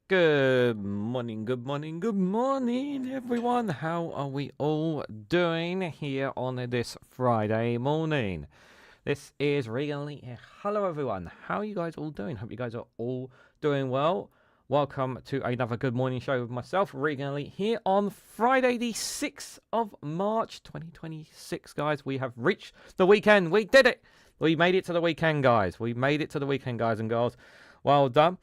Good morning, good morning, good morning, everyone. How are we all doing here on this Friday morning? This is Reganelite here. Hello, everyone. How are you guys all doing? Hope you guys are all doing well. Welcome to another good morning show with myself, Reganelite, here on Friday, the 6th of March, 2026, guys. We have reached the weekend. We did it. We made it to the weekend, guys. We made it to the weekend, guys and girls. Well done.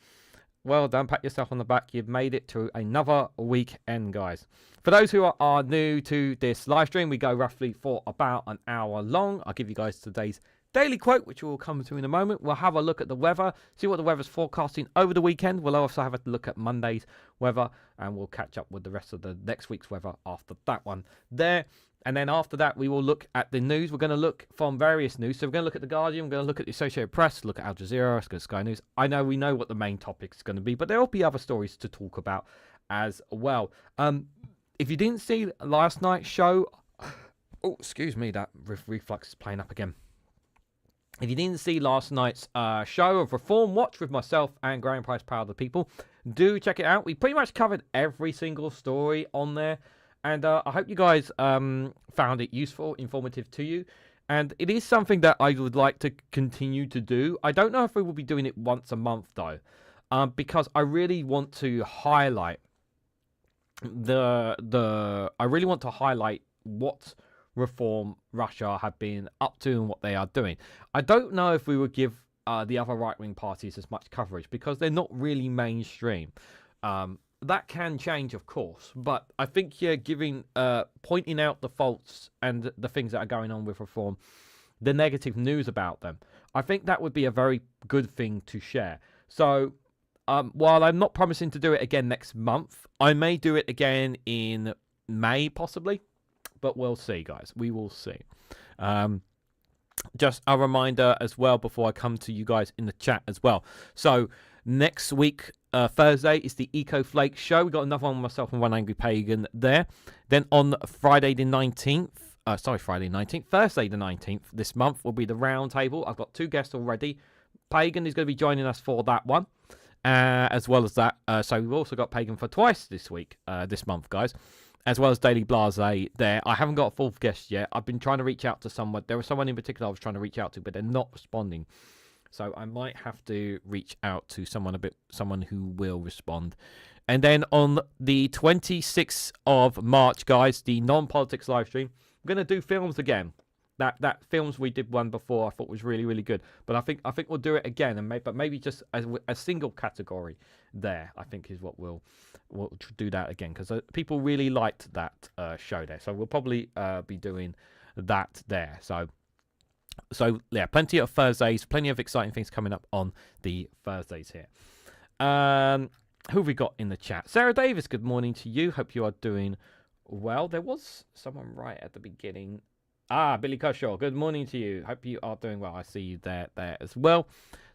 Well done. Pat yourself on the back. You've made it to another weekend, guys. For those who are new to this live stream, we go roughly for about an hour long. I'll give you guys today's daily quote, which we'll come to in a moment. We'll have a look at the weather, see what the weather's forecasting over the weekend. We'll also have a look at Monday's weather, and we'll catch up with the rest of the next week's weather after that one there. And then after that, we will look at the news. We're going to look from various news. So we're going to look at The Guardian. We're going to look at the Associated Press, look at Al Jazeera, look at Sky News. We know what the main topic is going to be, but there will be other stories to talk about as well. If you didn't see last night's show... Oh, excuse me, that reflux is playing up again. If you didn't see last night's show of Reform Watch with myself and Growing Price Power of the People, do check it out. We pretty much covered every single story on there. And I hope you guys found it useful, informative to you. And it is something that I would like to continue to do. I don't know if we will be doing it once a month, though, because I really want to highlight what Reform Russia have been up to and what they are doing. I don't know if we would give the other right-wing parties as much coverage because they're not really mainstream. That can change, of course, but I think pointing out the faults and the things that are going on with Reform, the negative news about them, I think that would be a very good thing to share. So, while I'm not promising to do it again next month, I may do it again in May, possibly, but we'll see, guys. We will see. Just a reminder as well before I come to you guys in the chat as well. So, next week, Thursday is the Eco Flake show. We got another one with myself and One Angry Pagan there. Then on Thursday the 19th, this month will be the round table. I've got 2 guests already. Pagan is going to be joining us for that one, as well as that. So we've also got Pagan for twice this month, guys, as well as Daily Blase there. I haven't got a 4th guest yet. I've been trying to reach out to someone. There was someone in particular I was trying to reach out to, but they're not responding. So I might have to reach out to someone who will respond. And then on the 26th of March, guys, the non-politics live stream, I'm going to do films again. That films we did one before I thought was really, really good. But I think we'll do it again, but maybe just a single category there, I think is what we'll do that again. Because people really liked that show there. So we'll probably be doing that there. So yeah, plenty of Thursdays, plenty of exciting things coming up on the Thursdays here. Who have we got in the chat? Sarah Davis, good morning to you. Hope you are doing well. There was someone right at the beginning. Billy Kershaw, good morning to you. Hope you are doing well. I see you there as well.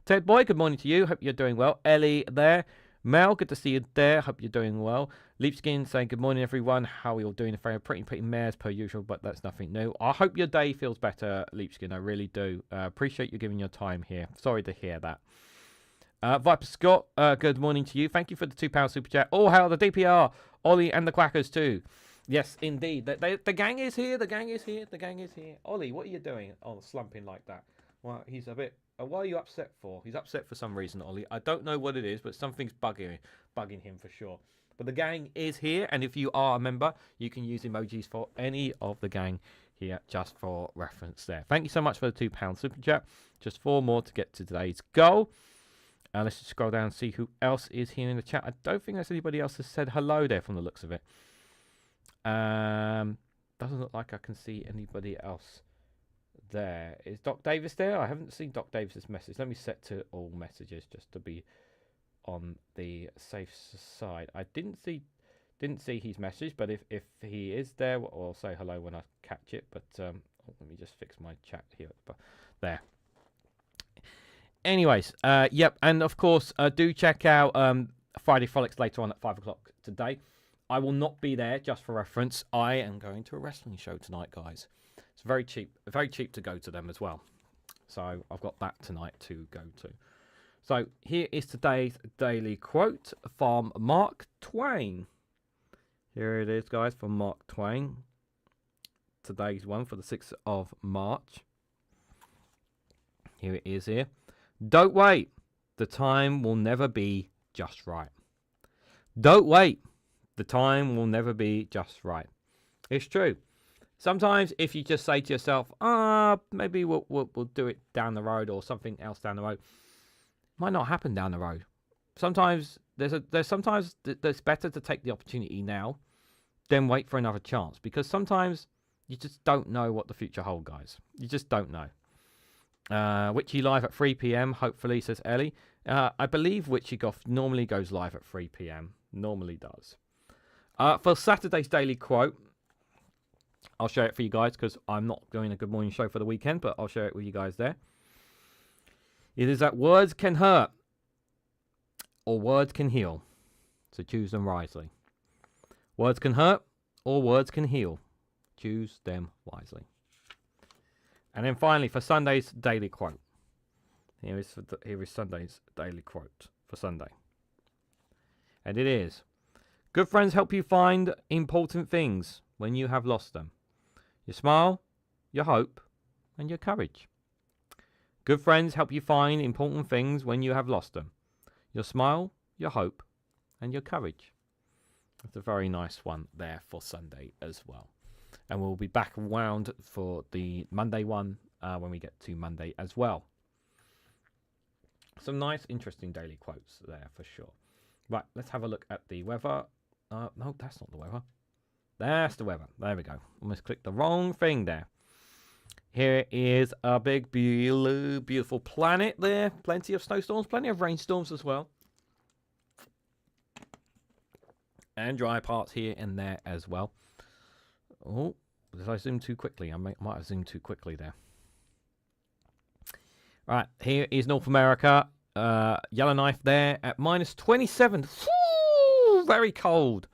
Ted Boy, good morning to you. Hope you're doing well. Ellie there. Mel, good to see you there. Hope you're doing well. Leapskin saying good morning, everyone. How are you all doing? Pretty mares per usual, but that's nothing new. I hope your day feels better, Leapskin. I really do. Appreciate you giving your time here. Sorry to hear that. Viper Scott, good morning to you. Thank you for the £2 super chat. Oh, hell, the DPR, Ollie and the Quackers too. Yes, indeed. The gang is here. The gang is here. The gang is here. Ollie, what are you doing? Oh, slumping like that. Well, he's a bit... What are you upset for? He's upset for some reason, Ollie. I don't know what it is, but something's bugging him for sure. But the gang is here, and if you are a member, you can use emojis for any of the gang here, just for reference there. Thank you so much for the £2 super chat. Just 4 more to get to today's goal. Let's just scroll down and see who else is here in the chat. I don't think there's anybody else that said hello there from the looks of it. Doesn't look like I can see anybody else there. Is Doc Davis there? I haven't seen Doc Davis's message. Let me set to all messages just to be on the safe side. I didn't see his message, but if he is there, I'll say hello when I catch it. But let me just fix my chat here. There. Anyways, yep, and of course, do check out Friday Frolics later on at 5 o'clock today. I will not be there, just for reference. I am going to a wrestling show tonight, guys. It's very cheap to go to them as well. So I've got that tonight to go to. So here is today's daily quote from Mark Twain. Here it is, guys, from Mark Twain. Today's one for the 6th of March. Here it is here. Don't wait. The time will never be just right. Don't wait. The time will never be just right. It's true. Sometimes if you just say to yourself, maybe we'll do it down the road or something else down the road, it might not happen down the road. Sometimes sometimes it's better to take the opportunity now than wait for another chance, because sometimes you just don't know what the future holds, guys. You just don't know. Witchy live at 3 p.m. hopefully, says Ellie. I believe Witchy Goth normally goes live at 3 p.m. Normally does. For Saturday's daily quote, I'll share it for you guys because I'm not doing a Good Morning show for the weekend, but I'll share it with you guys there. It is that words can hurt or words can heal. So choose them wisely. Words can hurt or words can heal. Choose them wisely. And then finally, for Sunday's daily quote. Here is Sunday's daily quote for Sunday. And it is, good friends help you find important things when you have lost them. Your smile, your hope, and your courage. Good friends help you find important things when you have lost them. Your smile, your hope, and your courage. That's a very nice one there for Sunday as well. And we'll be back around for the Monday one when we get to Monday as well. Some nice, interesting daily quotes there for sure. Right, let's have a look at the weather. No, that's not the weather. That's the weather. There we go. Almost clicked the wrong thing there. Here is a big, beautiful planet there. Plenty of snowstorms, plenty of rainstorms as well. And dry parts here and there as well. Oh, did I zoom too quickly? I might have zoomed too quickly there. Right, here is North America. Yellowknife there at minus 27. Woo, very cold.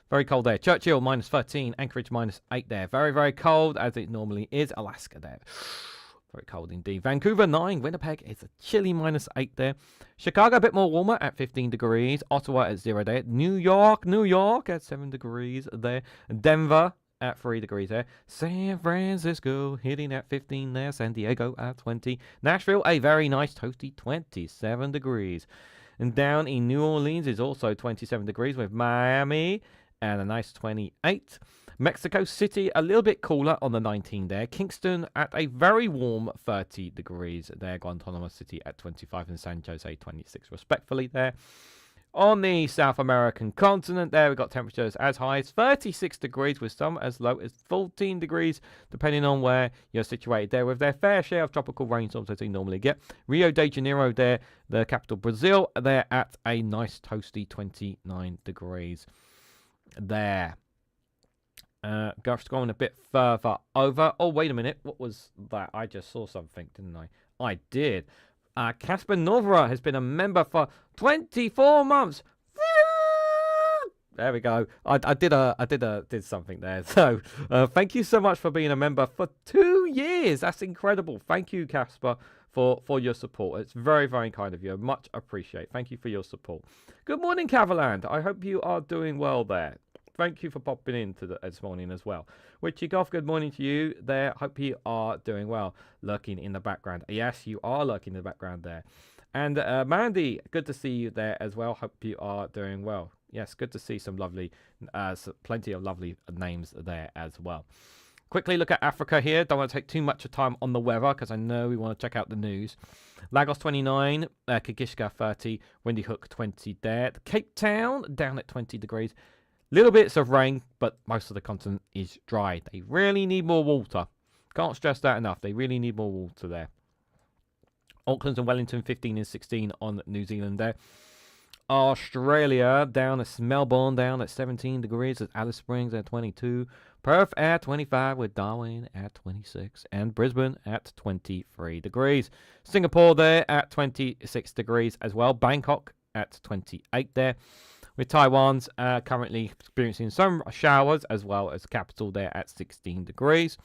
Very cold there. Churchill minus 13. Anchorage minus 8 there. Very, very cold as it normally is. Alaska there. Very cold indeed. Vancouver 9. Winnipeg is a chilly minus 8 there. Chicago a bit more warmer at 15 degrees. Ottawa at 0 there. New York at 7 degrees there. Denver at 3 degrees there. San Francisco hitting at 15 there. San Diego at 20. Nashville, a very nice toasty 27 degrees. And down in New Orleans is also 27 degrees with Miami and a nice 28. Mexico City, a little bit cooler on the 19 there. Kingston at a very warm 30 degrees there. Guantanamo City at 25 and San Jose 26 respectfully there. On the South American continent there, we've got temperatures as high as 36 degrees with some as low as 14 degrees, depending on where you're situated there, with their fair share of tropical rainstorms as they normally get. Rio de Janeiro there, the capital Brazil, they're at a nice toasty 29 degrees there. Just going a bit further over. Oh, wait a minute. What was that? I just saw something, didn't I? I did. Casper Novra has been a member for 24 months. There we go. I did something there. So thank you so much for being a member for 2 years. That's incredible. Thank you, Casper, for your support. It's very, very kind of you. Much appreciate. Thank you for your support. Good morning, Cavaland. I hope you are doing well there. Thank you for popping in this morning as well. Witchy Goth, good morning to you there. Hope you are doing well. Lurking in the background. Yes, you are lurking in the background there. And Mandy, good to see you there as well. Hope you are doing well. Yes, good to see some lovely, plenty of lovely names there as well. Quickly look at Africa here. Don't want to take too much time on the weather because I know we want to check out the news. Lagos 29, Kigishka 30, Windy Hook 20 there. Cape Town down at 20 degrees. Little bits of rain, but most of the continent is dry. They really need more water. Can't stress that enough. They really need more water there. Auckland and Wellington 15 and 16 on New Zealand there. Australia down at Melbourne down at 17 degrees. At Alice Springs at 22. Perth at 25 with Darwin at 26. And Brisbane at 23 degrees. Singapore there at 26 degrees as well. Bangkok at 28 there. With Taiwan's currently experiencing some showers as well as capital there at 16 degrees.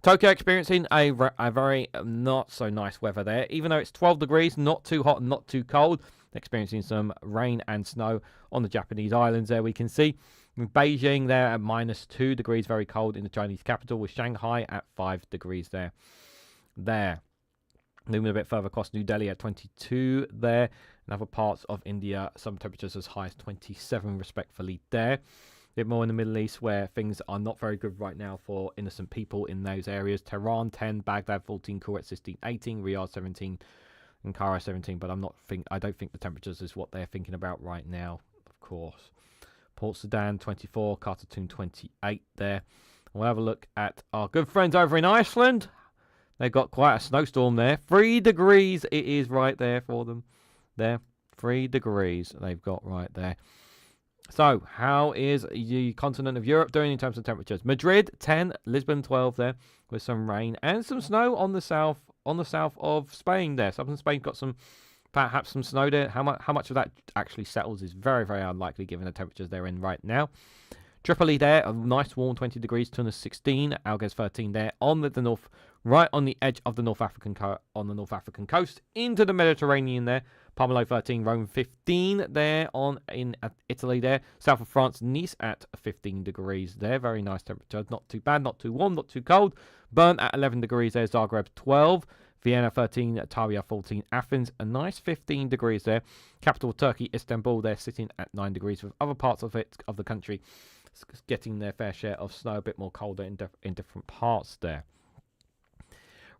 Tokyo experiencing a very not so nice weather there. Even though it's 12 degrees, not too hot and not too cold. Experiencing some rain and snow on the Japanese islands there, we can see. In Beijing there at -2 degrees, very cold in the Chinese capital, with Shanghai at 5 degrees there. Moving a bit further across, New Delhi at 22 there. In other parts of India, some temperatures as high as 27 respectfully there. A bit more in the Middle East, where things are not very good right now for innocent people in those areas. Tehran 10, Baghdad 14, Kuwait 16, 18, Riyadh 17, Ankara 17. But I don't think the temperatures is what they're thinking about right now, of course. Port Sudan 24, Khartoum 28 there. We'll have a look at our good friends over in Iceland. They've got quite a snowstorm there. 3 degrees it is right there for them. There, 3 degrees they've got right there. So, how is the continent of Europe doing in terms of temperatures? Madrid 10, Lisbon 12 there, with some rain and some snow on the south of Spain there. Southern Spain got perhaps some snow there. How much of that actually settles is very, very unlikely given the temperatures they're in right now. Tripoli there, a nice warm 20 degrees, Tunis 16, Algiers 13 there on the north, right on the edge of the North African coast into the Mediterranean there. Pomelo 13, Rome 15 there in Italy there. South of France, Nice at 15 degrees there. Very nice temperature. Not too bad, not too warm, not too cold. Bern at 11 degrees there. Zagreb 12. Vienna 13, Tarija 14, Athens a nice 15 degrees there. Capital of Turkey, Istanbul, they're sitting at 9 degrees, with other parts of the country getting their fair share of snow, a bit more colder in different parts there.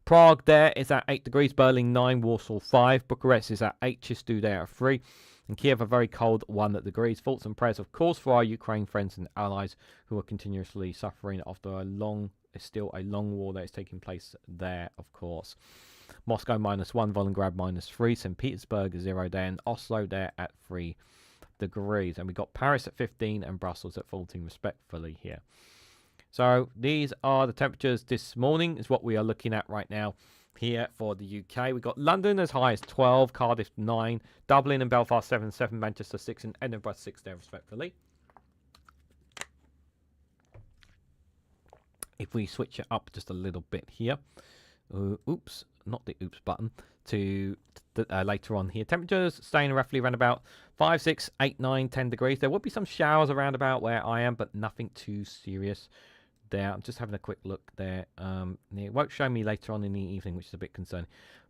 Prague there is at 8 degrees, Berlin 9, Warsaw 5, Bucharest is at 8, Chistu there at 3, and Kiev a very cold 1 degrees. Thoughts and prayers, of course, for our Ukraine friends and allies who are continuously suffering after a long war that is taking place there, of course. Moscow -1, Volgograd -3, St. Petersburg 0 there, and Oslo there at 3 degrees. And we got Paris at 15 and Brussels at 14 respectfully here. So these are the temperatures this morning, is what we are looking at right now here for the UK. We've got London as high as 12, Cardiff 9, Dublin and Belfast 7, Manchester 6, and Edinburgh 6 there respectfully. If we switch it up just a little bit here, oops, not the oops button, to later on here. Temperatures staying roughly around about 5, 6, 8, 9, 10 degrees. There will be some showers around about where I am, but nothing too serious there. I'm just having a quick look there. It won't show me later on in the evening, which is a bit concerning.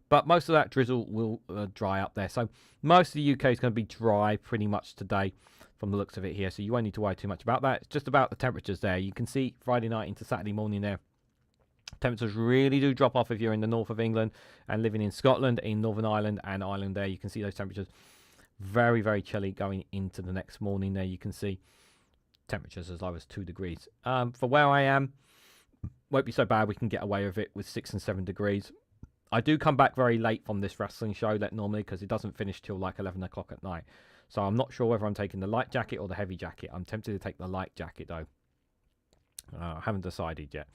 But most of that drizzle will dry up there. So most of the UK is going to be dry pretty much today from the looks of it here. So you won't need to worry too much about that. It's just about the temperatures there. You can see Friday night into Saturday morning there. Temperatures really do drop off if you're in the north of England and living in Scotland, in Northern Ireland and Ireland there. You can see those temperatures very, very chilly going into the next morning there. You can see temperatures as low as 2 degrees. For where I am, won't be so bad. We can get away with it with 6 and 7 degrees. I do come back very late from this wrestling show that normally, because it doesn't finish till like 11 o'clock at night. So I'm not sure whether I'm taking the light jacket or the heavy jacket. I'm tempted to take the light jacket though. I haven't decided yet.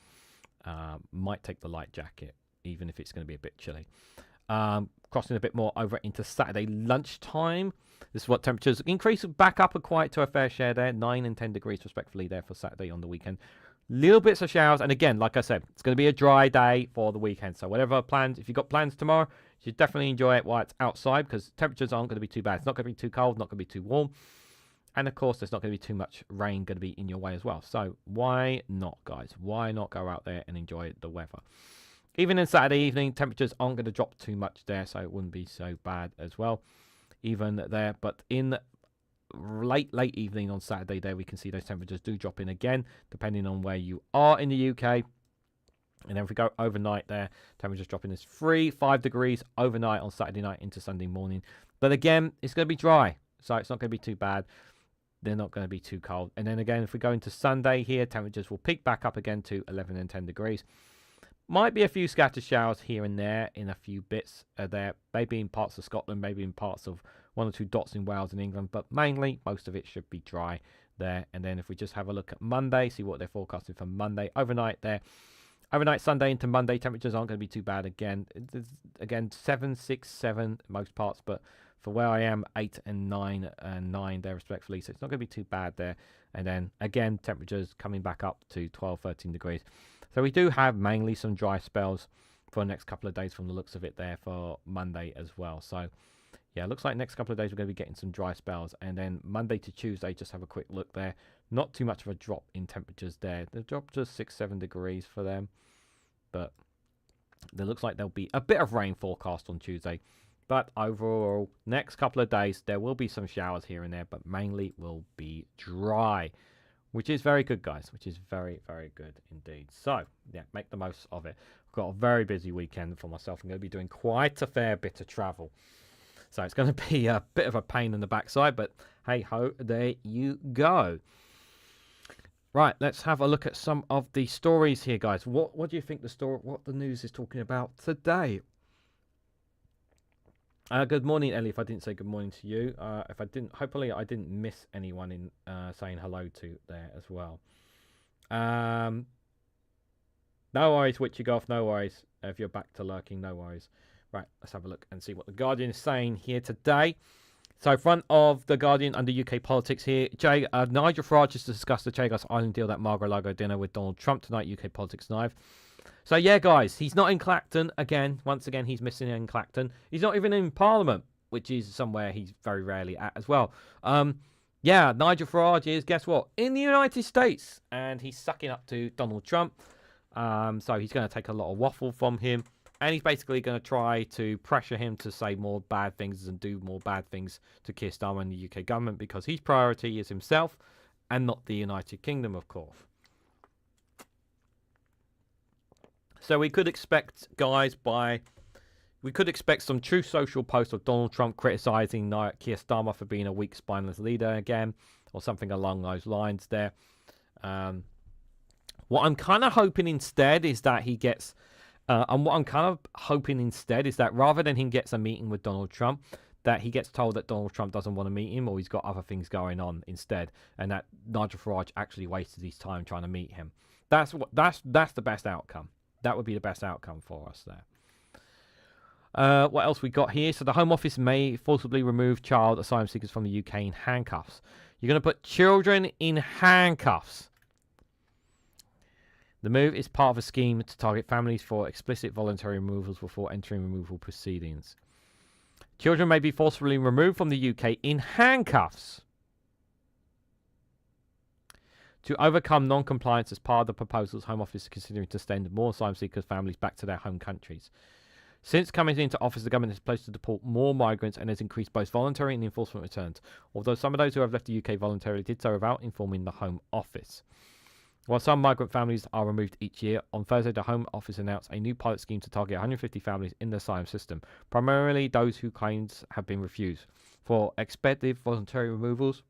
Might take the light jacket, even if it's going to be a bit chilly. Crossing a bit more over into Saturday lunchtime. This is what temperatures increase back up quite to a fair share there. 9 and 10 degrees respectively there for Saturday on the weekend. Little bits of showers. And again, like I said, it's going to be a dry day for the weekend. So whatever plans, if you've got plans tomorrow, you should definitely enjoy it while it's outside, because temperatures aren't going to be too bad. It's not going to be too cold, not going to be too warm. And of course, there's not going to be too much rain going to be in your way as well. So why not, guys? Why not go out there and enjoy the weather? Even in Saturday evening, temperatures aren't going to drop too much there, so it wouldn't be so bad as well. Even there, but in late evening on Saturday there, we can see those temperatures do drop in again, depending on where you are in the UK. And then if we go overnight there, temperatures dropping is 3, 5 degrees overnight on Saturday night into Sunday morning. But again, it's going to be dry, so it's not going to be too bad. They're not going to be too cold. And then again, if we go into Sunday here, temperatures will peak back up again to 11 and 10 degrees. Might be a few scattered showers here and there in a few bits there, maybe in parts of Scotland, maybe in parts of 1 or 2 dots in Wales and England, but mainly most of it should be dry there. And then if we just have a look at Monday, see what they're forecasting for Monday overnight there. Overnight Sunday into Monday, temperatures aren't going to be too bad again. Again, 7, 6, 7 most parts, but for where I am, 8 and 9 there respectively. So it's not going to be too bad there. And then again, temperatures coming back up to 12, 13 degrees So we do have mainly some dry spells for the next couple of days from the looks of it there for Monday as well. So yeah, it looks like next couple of days we're going to be getting some dry spells. And then Monday to Tuesday, just have a quick look there. Not too much of a drop in temperatures there. The drop just 6-7 degrees for them. But it looks like there'll be a bit of rain forecast on Tuesday. But overall, next couple of days, there will be some showers here and there, but mainly will be dry, which is very good, guys, which is very, very good indeed. So, yeah, make the most of it. I've got a very busy weekend for myself. I'm going to be doing quite a fair bit of travel. So it's going to be a bit of a pain in the backside, but hey ho, there you go. Right, let's have a look at some of the stories here, guys. What do you think what the news is talking about today? Good morning, Ellie. If I didn't say good morning to you, if I didn't, hopefully I didn't miss anyone in saying hello to there as well. No worries, Witchy Golf. No worries. If you're back to lurking, no worries. Right, let's have a look and see what the Guardian is saying here today. So, front of the Guardian under UK politics here, Nigel Farage has discussed the Chagos Island deal at Mar-a-Lago dinner with Donald Trump tonight. UK politics live. So yeah, guys, he's not in Clacton again. Once again, he's missing in Clacton. He's not even in Parliament, which is somewhere he's very rarely at as well. Yeah, Nigel Farage is, guess what, in the United States, and he's sucking up to Donald Trump. So he's going to take a lot of waffle from him, and he's basically going to try to pressure him to say more bad things and do more bad things to Keir Starmer and the UK government, because his priority is himself and not the United Kingdom, of course. So we could expect, guys, we could expect some True Social posts of Donald Trump criticising Keir Starmer for being a weak, spineless leader again, or something along those lines there. What I'm kind of hoping instead is that he gets, rather than him gets a meeting with Donald Trump, that he gets told that Donald Trump doesn't want to meet him, or he's got other things going on instead, and that Nigel Farage actually wasted his time trying to meet him. That's the best outcome. That would be the best outcome for us there. What else we got here? So the Home Office may forcibly remove child asylum seekers from the UK in handcuffs. You're going to put children in handcuffs. The move is part of a scheme to target families for explicit voluntary removals before entering removal proceedings. Children may be forcibly removed from the UK in handcuffs. To overcome non-compliance as part of the proposals, Home Office is considering to send more asylum seekers' families back to their home countries. Since coming into office, the government has pledged to deport more migrants and has increased both voluntary and enforcement returns, although some of those who have left the UK voluntarily did so without informing the Home Office. While some migrant families are removed each year, on Thursday the Home Office announced a new pilot scheme to target 150 families in the asylum system, primarily those whose claims have been refused, for expected voluntary removals,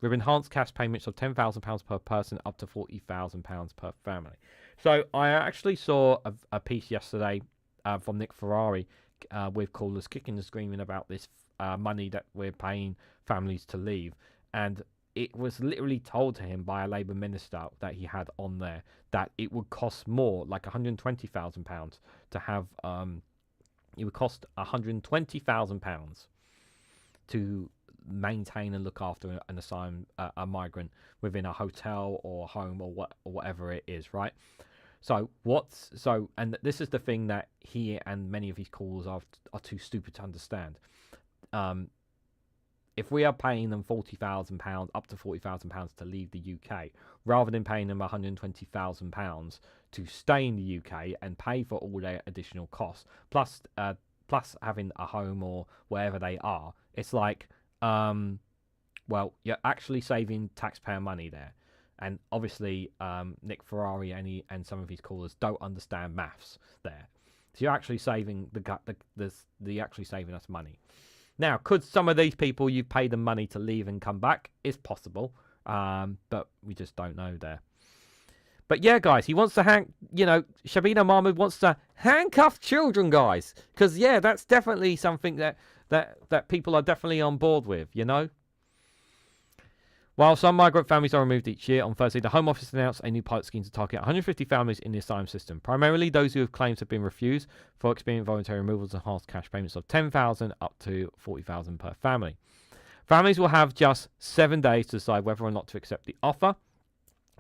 with enhanced cash payments of £10,000 per person up to £40,000 per family. So I actually saw a piece yesterday from Nick Ferrari with callers kicking and screaming about this money that we're paying families to leave. And it was literally told to him by a Labour minister that he had on there that it would cost more, like £120,000 to have, it would cost £120,000 to maintain and look after an asylum a migrant within a hotel or home or whatever it is, right? And this is the thing that he and many of his callers are too stupid to understand. If we are paying them £40,000, up to £40,000 to leave the UK, rather than paying them £120,000 to stay in the UK and pay for all their additional costs, plus having a home or wherever they are, it's like, well, you're actually saving taxpayer money there. And obviously, Nick Ferrari and some of his callers don't understand maths there. So you're actually saving actually saving us money. Now, could some of these people, you pay them money to leave and come back? It's possible, but we just don't know there. But yeah, guys, he wants to Shabina Mahmood wants to handcuff children, guys, because yeah, that's definitely something that people are definitely on board with, you know. While some migrant families are removed each year, on Thursday, the Home Office announced a new pilot scheme to target 150 families in the asylum system, primarily those who have claims have been refused for experiencing voluntary removals and enhanced cash payments of £10,000 up to £40,000 per family. Families will have just 7 days to decide whether or not to accept the offer.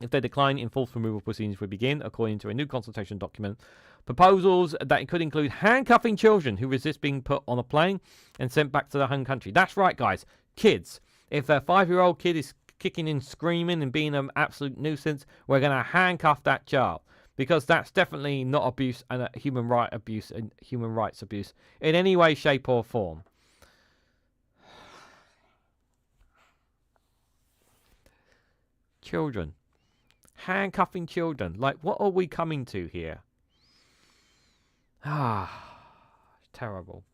If they decline, enforced removal proceedings will begin, according to a new consultation document. Proposals that could include handcuffing children who resist being put on a plane and sent back to their home country. That's right, guys. Kids. If a 5-year-old kid is kicking and screaming and being an absolute nuisance, we're going to handcuff that child. Because that's definitely not abuse and human rights abuse in any way, shape, or form. Children. Handcuffing children. Like, what are we coming to here? Terrible.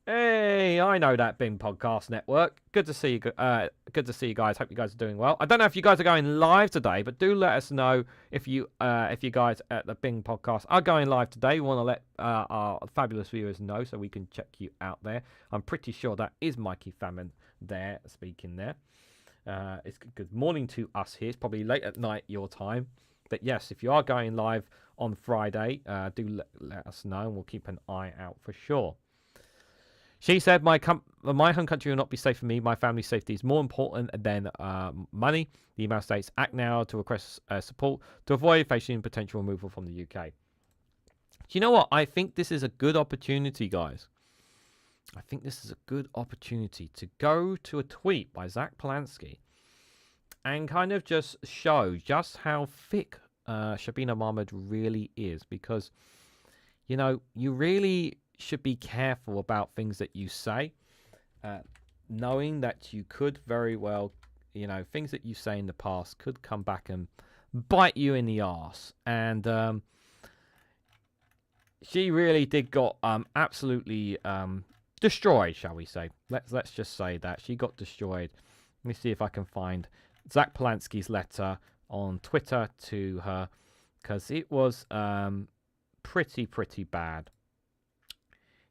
Hey, I know that Bing Podcast Network. Good to see you. Good to see you guys. Hope you guys are doing well. I don't know if you guys are going live today, but do let us know if you guys at the Bing Podcast are going live today. We want to let our fabulous viewers know so we can check you out there. I'm pretty sure that is Mikey Famine there speaking there. It's good morning to us here. It's probably late at night your time. But yes, if you are going live on Friday, do let us know and we'll keep an eye out for sure. She said, my home country will not be safe for me. My family's safety is more important than money. The email states, act now to request support to avoid facing potential removal from the UK. Do you know what? I think this is a good opportunity, guys. I think this is a good opportunity to go to a tweet by Zach Polanski and kind of just show just how thick Shabina Mahmood really is. Because, you know, you really should be careful about things that you say, knowing that you could very well, you know, things that you say in the past could come back and bite you in the arse. And she really did got absolutely destroyed, shall we say. Let's just say that she got destroyed. Let me see if I can find Zach Polanski's letter on Twitter to her, because it was pretty bad.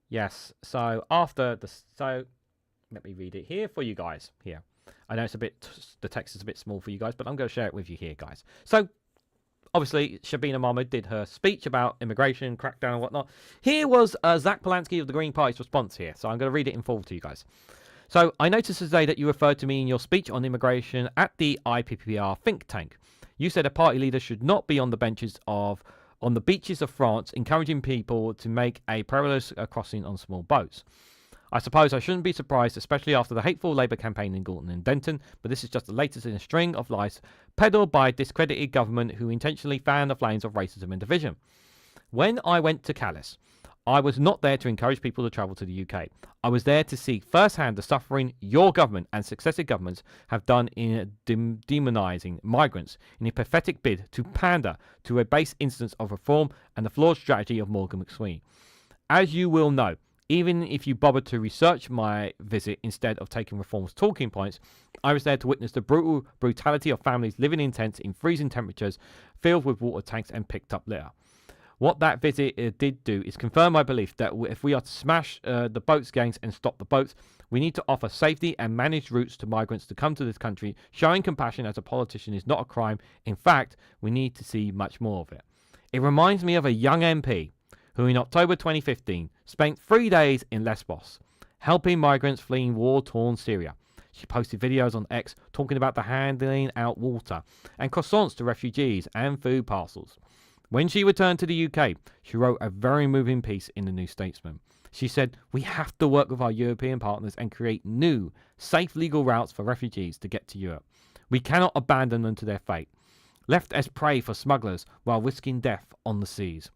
Yes, so after let me read it here for you guys. Here, I know the text is a bit small for you guys, but I'm going to share it with you here, guys. So, obviously, Shabina Mahmood did her speech about immigration, crackdown, and whatnot. Here was Zach Polanski of the Green Party's response here. So I'm going to read it in full to you guys. So, I noticed today that you referred to me in your speech on immigration at the IPPR think tank. You said a party leader should not be on the beaches of France, encouraging people to make a perilous crossing on small boats. I suppose I shouldn't be surprised, especially after the hateful Labour campaign in Gorton and Denton, but this is just the latest in a string of lies peddled by a discredited government who intentionally fan the flames of racism and division. When I went to Calais, I was not there to encourage people to travel to the UK. I was there to see firsthand the suffering your government and successive governments have done in demonising migrants in a pathetic bid to pander to a base instance of reform and the flawed strategy of Morgan McSween. As you will know, even if you bothered to research my visit instead of taking reform's talking points, I was there to witness the brutality of families living in tents in freezing temperatures, filled with water tanks and picked up litter. What that visit did do is confirm my belief that if we are to smash the boats gangs and stop the boats, we need to offer safety and managed routes to migrants to come to this country. Showing compassion as a politician is not a crime. In fact, we need to see much more of it. It reminds me of a young MP who in October 2015 spent 3 days in Lesbos, helping migrants fleeing war-torn Syria. She posted videos on X talking about the handing out water and croissants to refugees and food parcels. When she returned to the UK, she wrote a very moving piece in the New Statesman. She said, we have to work with our European partners and create new, safe legal routes for refugees to get to Europe. We cannot abandon them to their fate, left as prey for smugglers while risking death on the seas.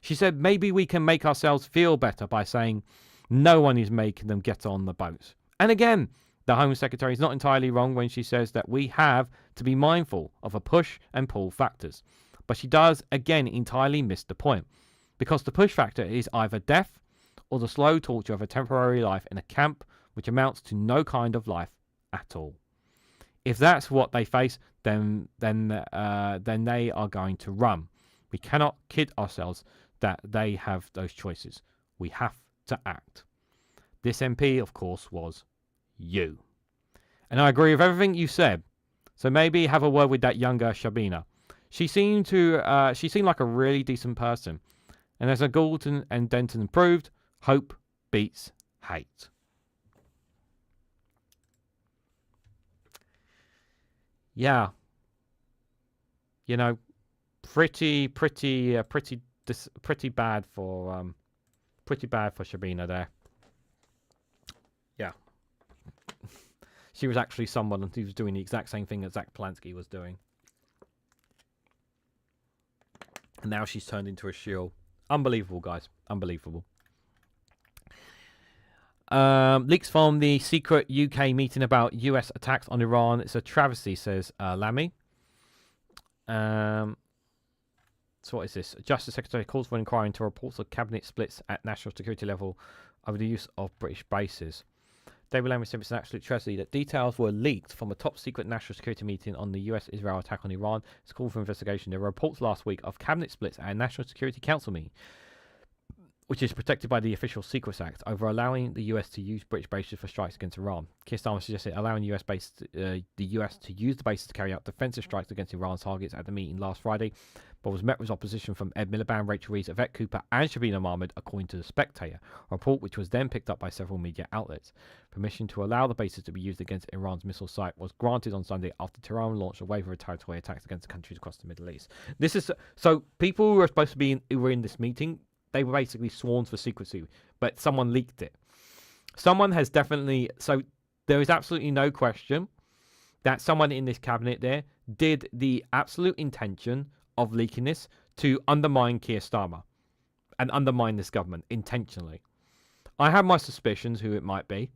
She said, maybe we can make ourselves feel better by saying no one is making them get on the boats. And again, the Home Secretary is not entirely wrong when she says that we have to be mindful of a push and pull factors. But she does, again, entirely miss the point. Because the push factor is either death or the slow torture of a temporary life in a camp which amounts to no kind of life at all. If that's what they face, then they are going to run. We cannot kid ourselves that they have those choices. We have to act. This MP, of course, was you. And I agree with everything you said. So maybe have a word with that younger Shabina. She seemed like a really decent person. And as Gorton and Denton proved, hope beats hate. Yeah. you know, pretty bad for Shabina there. Yeah. She was actually someone who was doing the exact same thing that Zach Polanski was doing. And now she's turned into a shield. Unbelievable, guys. Unbelievable. Leaks from the secret UK meeting about US attacks on Iran. It's a travesty, says Lamy. So what is this? Justice Secretary calls for an inquiry into reports of cabinet splits at national security level over the use of British bases. David Lammy said it's an absolute tragedy that details were leaked from a top-secret national security meeting on the US-Israel attack on Iran. It's called for investigation. There were reports last week of cabinet splits at a National Security Council meeting, which is protected by the Official Secrets Act, over allowing the US to use British bases for strikes against Iran. Keir Starmer suggested allowing the US to use the bases to carry out defensive strikes against Iran's targets at the meeting last Friday, but was met with opposition from Ed Miliband, Rachel Reeves, Yvette Cooper and Shabina Mahmood, according to The Spectator, a report which was then picked up by several media outlets. Permission to allow the bases to be used against Iran's missile site was granted on Sunday after Tehran launched a wave of retaliatory attacks against countries across the Middle East. This is so people who were supposed to be who were in this meeting, they were basically sworn for secrecy, but someone leaked it. Someone has definitely... So there is absolutely no question that someone in this cabinet there did the absolute intention of leaking this to undermine Keir Starmer and undermine this government intentionally. I have my suspicions who it might be.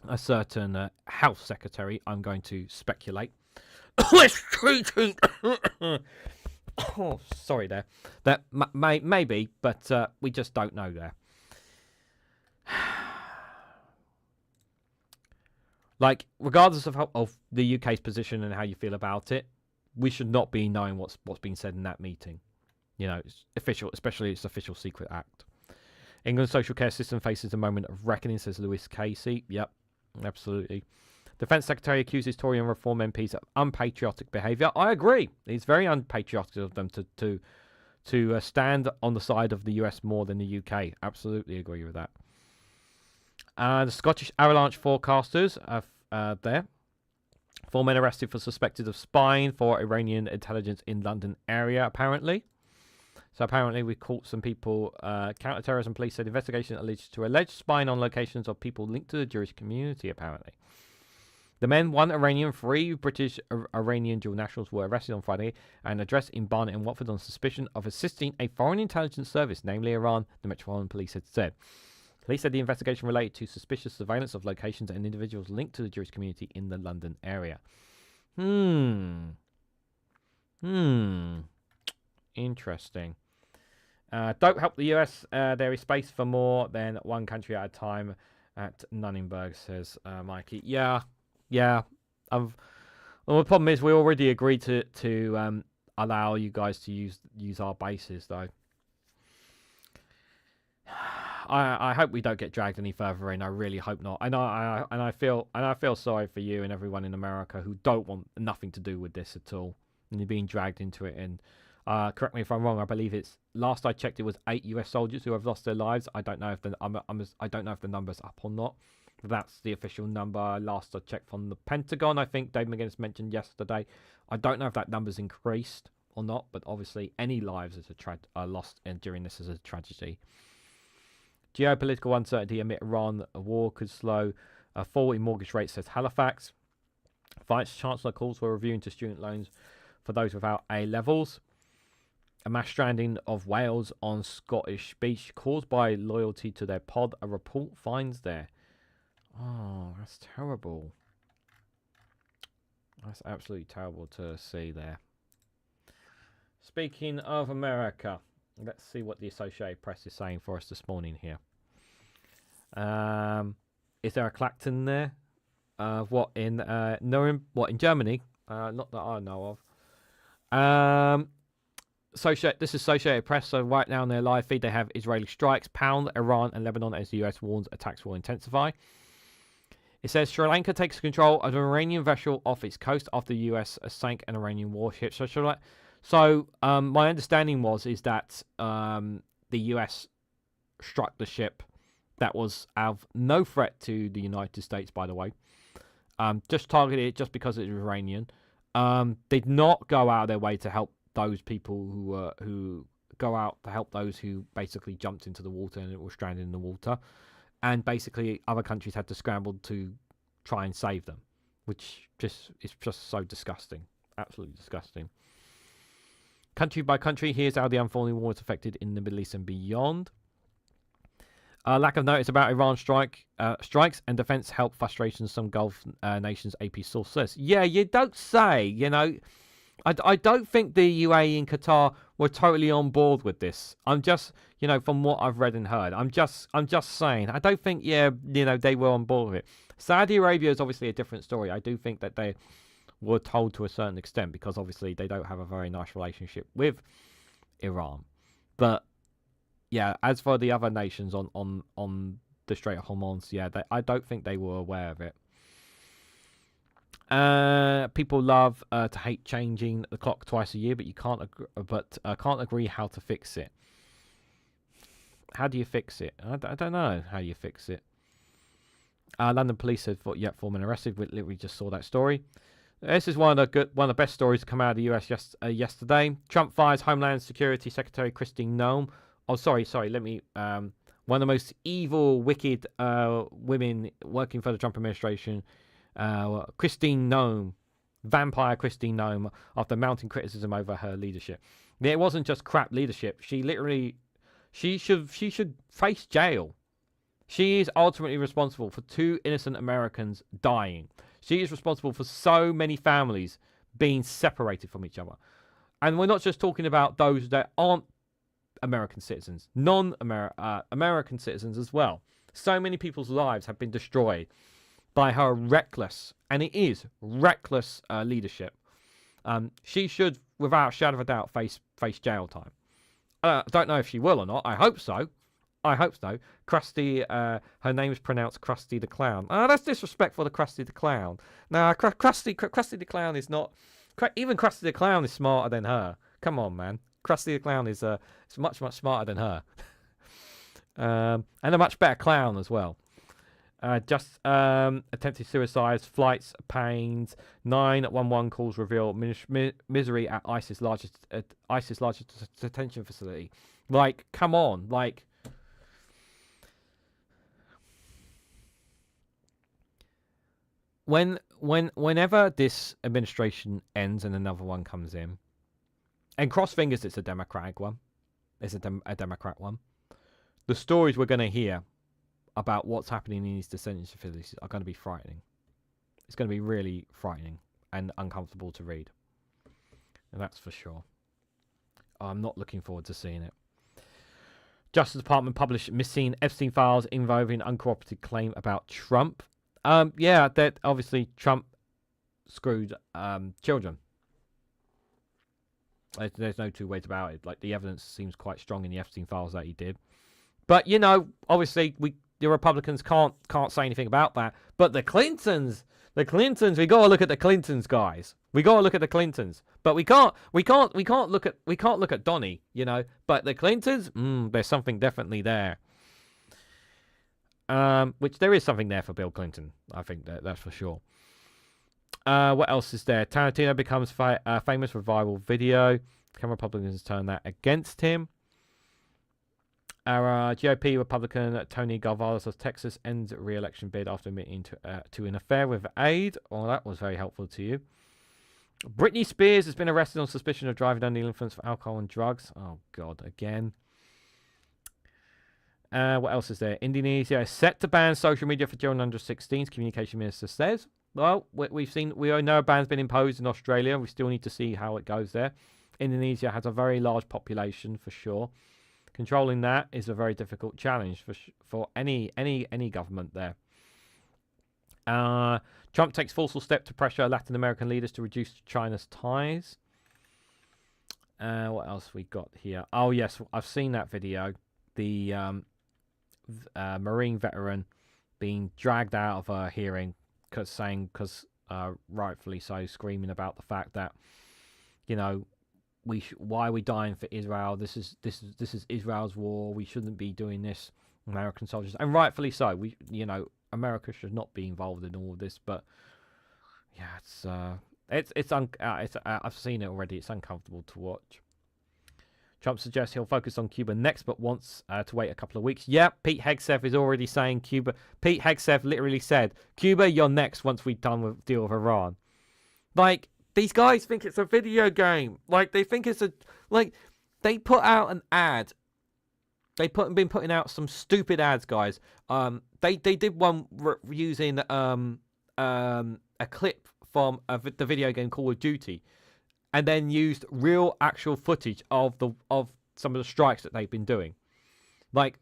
A certain House Secretary, I'm going to speculate. Oh, sorry there. That maybe, but we just don't know there. Like, regardless of the UK's position and how you feel about it, we should not be knowing what's being said in that meeting. You know, it's official, especially its Official Secret Act. England's social care system faces a moment of reckoning, says Lewis Casey. Yep, absolutely. Defence Secretary accuses Tory and Reform MPs of unpatriotic behaviour. I agree. It's very unpatriotic of them to stand on the side of the US more than the UK. Absolutely agree with that. The Scottish avalanche forecasters are there. 4 men arrested for suspected of spying for Iranian intelligence in London area, apparently. So apparently we caught some people. Counter-terrorism police said investigation alleged spying on locations of people linked to the Jewish community, apparently. The men, 1 Iranian, 3 British Iranian dual nationals, were arrested on Friday and addressed in Barnet and Watford on suspicion of assisting a foreign intelligence service, namely Iran, the Metropolitan Police had said. Police said the investigation related to suspicious surveillance of locations and individuals linked to the Jewish community in the London area. Interesting. Don't help the US. There is space for more than one country at a time at Nunnenberg, says Mikey. Yeah. Well, the problem is we already agreed to allow you guys to use our bases, though. I hope we don't get dragged any further in. I really hope not. And I feel sorry for you and everyone in America who don't want nothing to do with this at all, and you're being dragged into it. And correct me if I'm wrong. I believe it's last I checked, it was 8 US soldiers who have lost their lives. I don't know if I don't know if the number's up or not. But that's the official number. Last I checked from the Pentagon, I think Dave McGinnis mentioned yesterday. I don't know if that number's increased or not, but obviously any lives are lost during this as a tragedy. Geopolitical uncertainty amid Iran war could slow a fall in mortgage rates, says Halifax. Vice Chancellor calls for review into student loans for those without A levels. A mass stranding of whales on Scottish beach caused by loyalty to their pod. A report finds there. Oh, that's terrible. That's absolutely terrible to see there. Speaking of America, let's see what the Associated Press is saying for us this morning here. Is there a Clacton there? What in Germany? Not that I know of. This is Associated Press. So right now in their live feed, they have Israeli strikes, pound Iran and Lebanon as the US warns attacks will intensify. It says Sri Lanka takes control of an Iranian vessel off its coast after the US sank an Iranian warship. So my understanding is that the US struck the ship that was of no threat to the United States, by the way. Just targeted it just because it was Iranian. did not go out of their way to help those people who go out to help those who basically jumped into the water and were stranded in the water, and basically other countries had to scramble to try and save them, which is just so disgusting, absolutely disgusting. Country by country, here's how the unfolding war is affected in the Middle East and beyond. Lack of notice about Iran strikes and defense help frustrations some Gulf nations, AP source says. Yeah, you don't say. You know, I don't think the UAE and Qatar were totally on board with this. I'm just, you know, from what I've read and heard, I'm just saying. I don't think, they were on board with it. Saudi Arabia is obviously a different story. I do think that they were told to a certain extent, because obviously they don't have a very nice relationship with Iran. But yeah, as for the other nations on the Strait of Hormuz, yeah, I don't think they were aware of it. People love to hate changing the clock twice a year, but can't agree how to fix it. How do you fix it? I don't know how you fix it. London police have 4 men arrested. We just saw that story. This is one of the best stories to come out of the US yesterday. Trump fires Homeland Security Secretary Christine Noem. Oh, sorry. Let me. One of the most evil, wicked women working for the Trump administration, Christine Noem, vampire Christine Noem, after mounting criticism over her leadership. It wasn't just crap leadership. She should face jail. She is ultimately responsible for 2 innocent Americans dying. She is responsible for so many families being separated from each other. And we're not just talking about those that aren't American citizens, non-American citizens as well. So many people's lives have been destroyed by her reckless, and it is reckless leadership. She should, without a shadow of a doubt, face jail time. I don't know if she will or not. I hope so. Krusty, her name is pronounced Krusty the Clown. That's disrespectful to Krusty the Clown. Now, Krusty the Clown is not. Even Krusty the Clown is smarter than her. Come on, man. Krusty the Clown is much smarter than her, and a much better clown as well. Attempted suicides, flights, pains. 911 calls reveal misery at ISIS largest detention facility. Like, come on, like. Whenever this administration ends and another one comes in, and cross fingers it's a Democratic one, it's a Democrat one, the stories we're going to hear about what's happening in these detention facilities are going to be frightening. It's going to be really frightening and uncomfortable to read. And that's for sure. I'm not looking forward to seeing it. Justice Department published missing Epstein files involving uncooperative claim about Trump. Yeah, that obviously Trump screwed children. There's no two ways about it. Like, the evidence seems quite strong in the Epstein files that he did. But, you know, obviously the Republicans can't say anything about that. But the Clintons, we got to look at the Clintons, guys. We got to look at the Clintons. But we can't look at Donnie, you know. But the Clintons, there's something definitely there. Which there is something there for Bill Clinton. I think that's for sure. What else is there? Tarantino becomes famous for viral video. Can Republicans turn that against him? Our GOP Republican Tony Galvalis of Texas ends re-election bid after admitting to an affair with aide. Oh, that was very helpful to you. Britney Spears has been arrested on suspicion of driving under the influence of alcohol and drugs. Oh, God, again. What else is there? Indonesia is set to ban social media for children under 16, Communication Minister says. Well, we know a ban's been imposed in Australia. We still need to see how it goes there. Indonesia has a very large population, for sure. Controlling that is a very difficult challenge for any government there. Trump takes forceful step to pressure Latin American leaders to reduce China's ties. What else we got here? Oh, yes, I've seen that video. The Marine veteran being dragged out of a hearing because rightfully so, screaming about the fact that, you know, why are we dying for Israel? This is Israel's war. We shouldn't be doing this, American soldiers, and rightfully so. America should not be involved in all of this. But yeah, I've seen it already. It's uncomfortable to watch. Trump suggests he'll focus on Cuba next, but wants to wait a couple of weeks. Yeah, Pete Hegseth is already saying Cuba. Pete Hegseth literally said, Cuba, you're next once we've done with deal with Iran. Like, these guys think it's a video game. Like, they think it's a... Like, they put out an ad. Been putting out some stupid ads, guys. They did one using a clip from the video game Call of Duty, and then used real actual footage of some of the strikes that they've been doing, like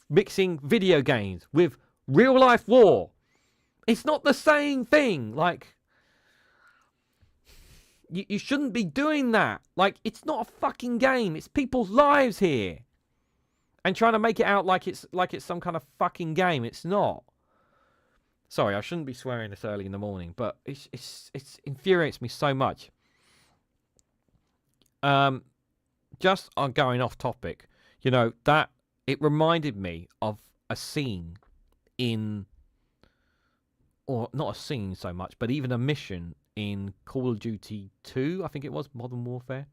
mixing video games with real life war. It's not the same thing. Like, you shouldn't be doing that. Like, it's not a fucking game. It's people's lives here. And trying to make it out like it's some kind of fucking game. It's not. Sorry, I shouldn't be swearing this early in the morning, but it's infuriates me so much. Just on going off topic, you know, that it reminded me of a scene in, or not a scene so much, but even a mission in Call of Duty 2, I think it was, Modern Warfare.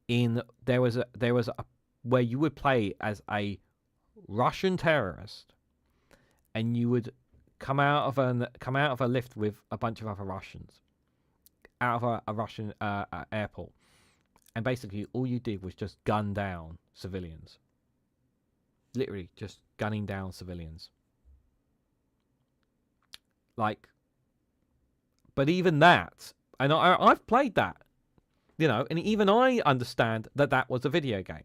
There was a where you would play as a Russian terrorist, and you would come out of a lift with a bunch of other Russians out of a Russian airport, and basically all you did was just gun down civilians. Literally just gunning down civilians. Like, but even that, and I've played that, you know, and even I understand that was a video game.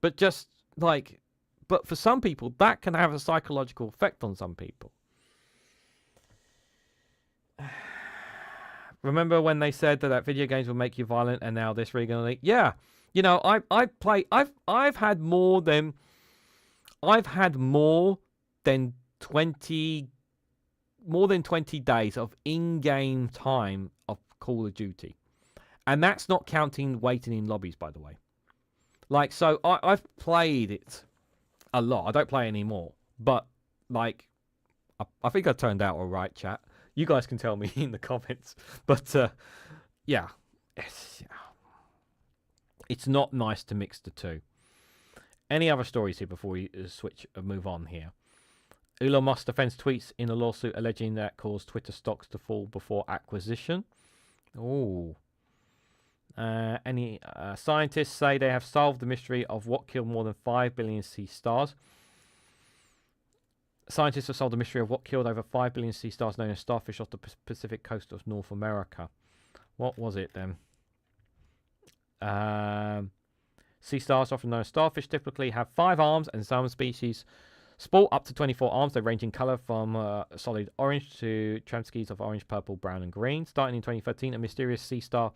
But just like, but for some people, that can have a psychological effect on some people. Remember when they said that video games will make you violent, and now this Reganelite? Yeah, you know, I've had more than 20 days of in-game time of Call of Duty, and that's not counting waiting in lobbies, by the way. Like, so I've played it a lot. I don't play anymore. But, like, I think I turned out all right, chat. You guys can tell me in the comments. But, yeah. It's not nice to mix the two. Any other stories here before we move on here? Elon Musk defends tweets in a lawsuit alleging that caused Twitter stocks to fall before acquisition. Oh. Scientists say they have solved the mystery of what killed more than 5 billion sea stars. Scientists have solved the mystery of what killed over 5 billion sea stars known as starfish off the Pacific coast of North America. What was it then? Sea stars, often known as starfish, typically have 5 arms, and some species sport up to 24 arms. They range in colour from solid orange to tramskis of orange, purple, brown and green. Starting in 2013, a mysterious sea star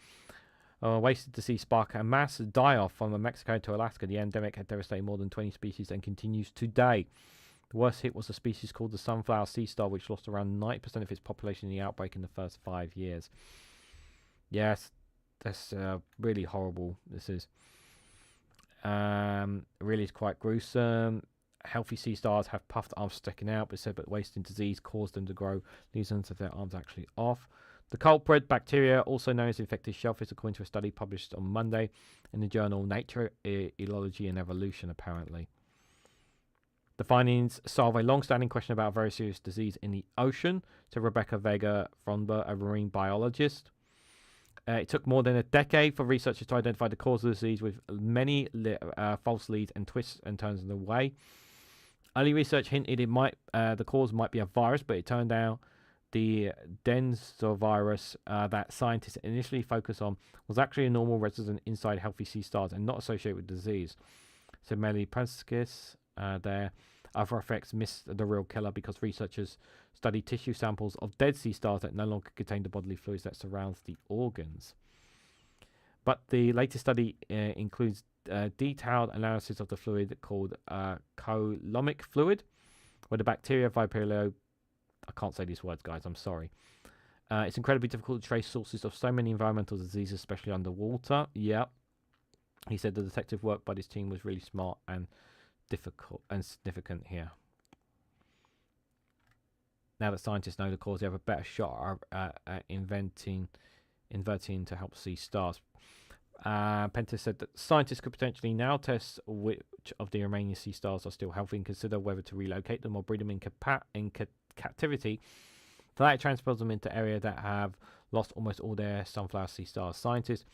wasted to see spark and mass die-off from Mexico to Alaska. The endemic had devastated more than 20 species and continues today. The worst hit was a species called the sunflower sea star, which lost around 90% of its population in the outbreak in the first 5 years. Yes, that's really horrible. This is really is quite gruesome. Healthy sea stars have puffed arms sticking out, but said that wasting disease caused them to grow lesions of their arms actually off. The culprit, bacteria, also known as infected shellfish, according to a study published on Monday in the journal Nature, Ecology and Evolution, apparently. The findings solve a long-standing question about a very serious disease in the ocean, said Rebecca Vega Fronberg, a marine biologist. It took more than a decade for researchers to identify the cause of the disease, with many false leads and twists and turns in the way. Early research hinted the cause might be a virus, but it turned out the densovirus that scientists initially focused on was actually a normal resident inside healthy sea stars and not associated with disease. So Melly Pranskis there. Other effects missed the real killer because researchers studied tissue samples of dead sea stars that no longer contain the bodily fluids that surrounds the organs. But the latest study includes detailed analysis of the fluid called coalomic fluid, where the bacteria Vibrio, I can't say these words, guys, I'm sorry. It's incredibly difficult to trace sources of so many environmental diseases, especially underwater. Yep. He said the detective work by this team was really smart and difficult and significant here. Now that scientists know the cause, they have a better shot at inverting to help see stars. Penta said that scientists could potentially now test which of the remaining sea stars are still healthy and consider whether to relocate them or breed them in captivity. To that, transport them into areas that have lost almost all their sunflower sea stars. Scientists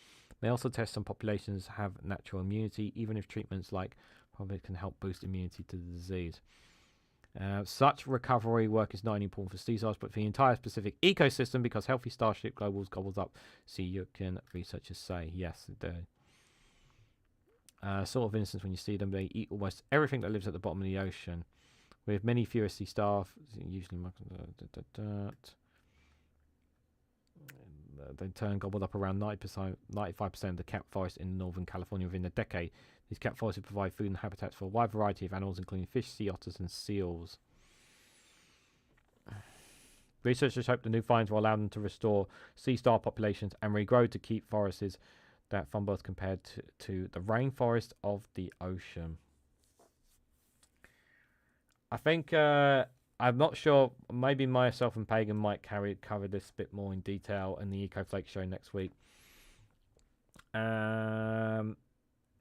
may also test some populations have natural immunity, even if treatments like probably can help boost immunity to the disease. Such recovery work is not only important for sea stars, but for the entire Pacific ecosystem, because healthy starship globals gobbles up sea yuccan, researchers say. Yes, they do. Sort of instance when you see them, they eat almost everything that lives at the bottom of the ocean. With many fewer sea stars, usually they turn gobbled up around 95% of the cap forest in Northern California within a decade. These cap forests provide food and habitats for a wide variety of animals, including fish, sea otters, and seals. Researchers hope the new finds will allow them to restore sea star populations and regrow to keep forests that fumble compared to the rainforest of the ocean. I think I'm not sure. Maybe myself and Pagan might cover this a bit more in detail in the EcoFlake show next week.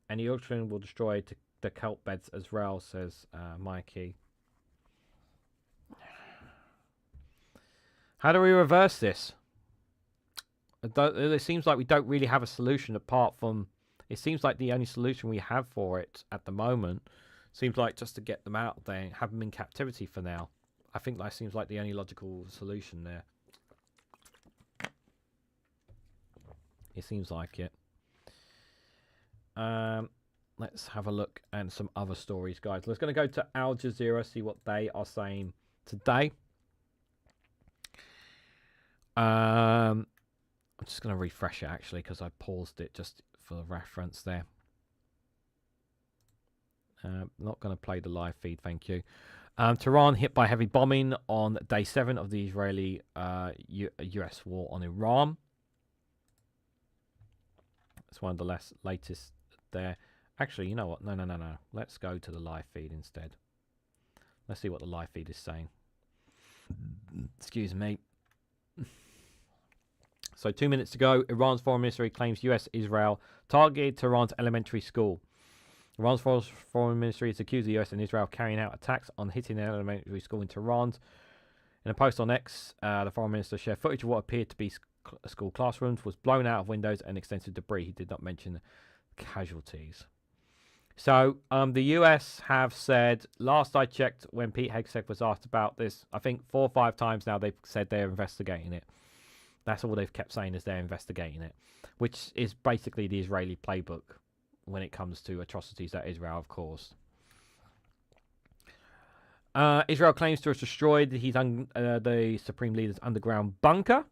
And the ocean will destroy the kelp beds as well, says Mikey. How do we reverse this? It seems like we don't really have a solution apart from. It seems like the only solution we have for it at the moment seems like just to get them out there and have them in captivity for now. I think that seems like the only logical solution there. It seems like it. Let's have a look at some other stories, guys. Let's going to go to Al Jazeera, see what they are saying today. I'm just going to refresh it, actually, because I paused it just for reference there. Not going to play the live feed, thank you. Tehran hit by heavy bombing on day 7 of the Israeli US war on Iran. It's one of the latest there. Actually, you know what? No. Let's go to the live feed instead. Let's see what the live feed is saying. Excuse me. So 2 minutes to go. Iran's foreign ministry claims US-Israel targeted Tehran's elementary school. Iran's foreign ministry has accused the US and Israel of carrying out attacks on hitting an elementary school in Tehran. In a post on X, the foreign minister shared footage of what appeared to be school classrooms was blown out of windows and extensive debris. He did not mention casualties. So the US have said, last I checked when Pete Hegseth was asked about this, I think 4 or 5 times now they've said they're investigating it. That's all they've kept saying is they're investigating it, which is basically the Israeli playbook when it comes to atrocities at Israel, of course. Israel claims to have destroyed the Supreme Leader's underground bunker.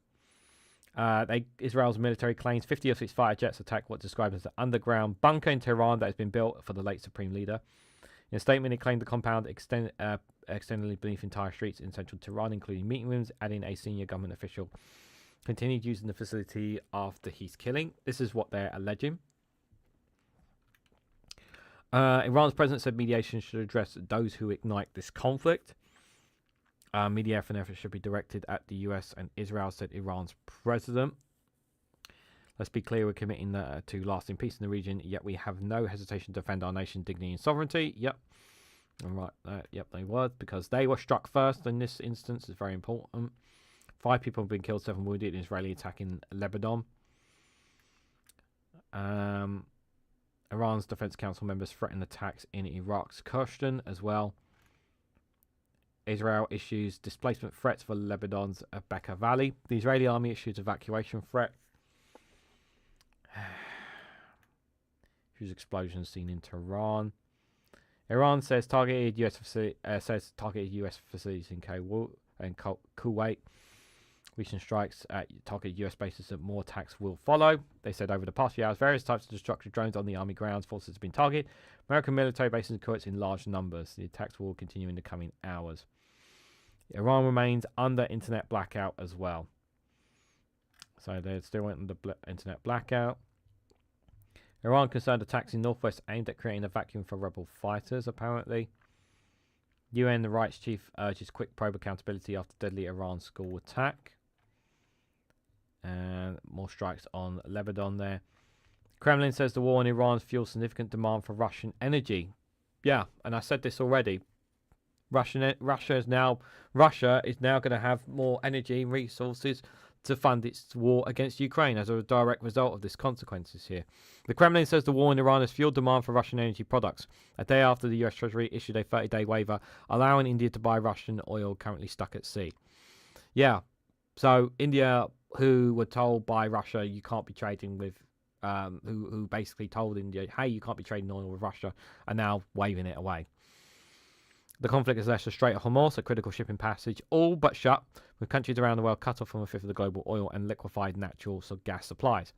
Israel's military claims 50 of its fighter jets attacked what's described as the underground bunker in Tehran that has been built for the late Supreme Leader. In a statement, it claimed the compound extended beneath entire streets in central Tehran, including meeting rooms, adding a senior government official continued using the facility after his killing. This is what they're alleging. Iran's president said mediation should address those who ignite this conflict. Media effort should be directed at the US and Israel, said Iran's president. Let's be clear, we're committing to lasting peace in the region, yet we have no hesitation to defend our nation, dignity and sovereignty. Yep. And right, yep, they were, because they were struck first in this instance. It's very important. 5 people have been killed, 7 wounded in Israeli attack in Lebanon. Iran's Defense Council members threaten attacks in Iraq's Kurdistan as well. Israel issues displacement threats for Lebanon's Bekaa Valley. The Israeli army issues evacuation threat. Huge explosions seen in Tehran. Iran says targeted US facilities in Kuwait. Recent strikes at targeted US bases and more attacks will follow. They said over the past few hours, various types of destructive drones on the army grounds forces have been targeted. American military bases in Kuwait in large numbers. The attacks will continue in the coming hours. Iran remains under internet blackout as well. So they're still under internet blackout. Iran concerned attacks in northwest aimed at creating a vacuum for rebel fighters, apparently. UN the rights chief urges quick probe accountability after deadly Iran school attack. And more strikes on Lebanon there. Kremlin says the war in Iran fuels significant demand for Russian energy. Yeah, and I said this already. Russia is now going to have more energy and resources to fund its war against Ukraine as a direct result of this consequences here. The Kremlin says the war in Iran has fueled demand for Russian energy products, a day after the US Treasury issued a 30-day waiver allowing India to buy Russian oil currently stuck at sea. Yeah, so India, who were told by Russia you can't be trading with, who basically told India, hey, you can't be trading oil with Russia, are now waving it away. The conflict has left the Strait of Hormuz, a critical shipping passage, all but shut, with countries around the world cut off from a fifth of the global oil and liquefied natural gas supplies.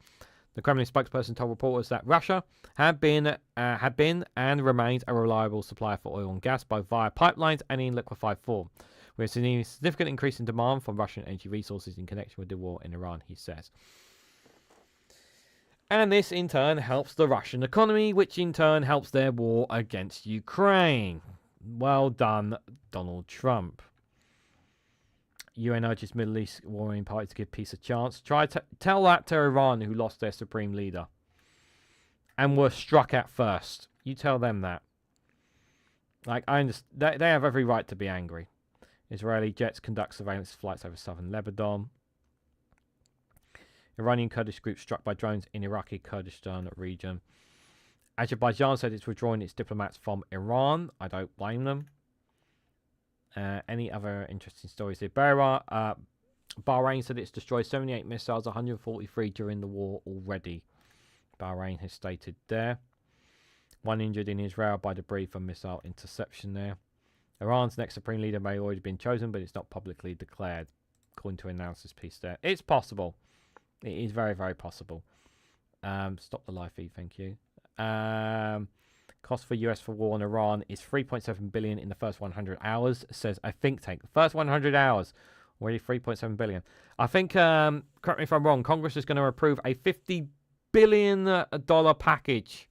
The Kremlin spokesperson told reporters that Russia had been and remains a reliable supplier for oil and gas, both via pipelines and in liquefied form. We're seeing a significant increase in demand for Russian energy resources in connection with the war in Iran, he says. And this, in turn, helps the Russian economy, which in turn helps their war against Ukraine. Well done, Donald Trump. UN urges Middle East warring parties to give peace a chance. Tell that to Iran, who lost their supreme leader and were struck at first. You tell them that. Like, I understand, they have every right to be angry. Israeli jets conduct surveillance flights over southern Lebanon. Iranian Kurdish group struck by drones in Iraqi Kurdistan region. Azerbaijan said it's withdrawing its diplomats from Iran. I don't blame them. Any other interesting stories here? Bahrain said it's destroyed 78 missiles, 143 during the war already. Bahrain has stated there. One injured in Israel by debris from missile interception there. Iran's next supreme leader may have already been chosen, but it's not publicly declared, according to an analysis piece there. It's possible. It is very, very possible. Stop the live feed, thank you. Cost for US for war on Iran is $3.7 billion in the first 100 hours, says a think tank. The first 100 hours, already $3.7 billion. I think, correct me if I'm wrong, Congress is going to approve a $50 billion package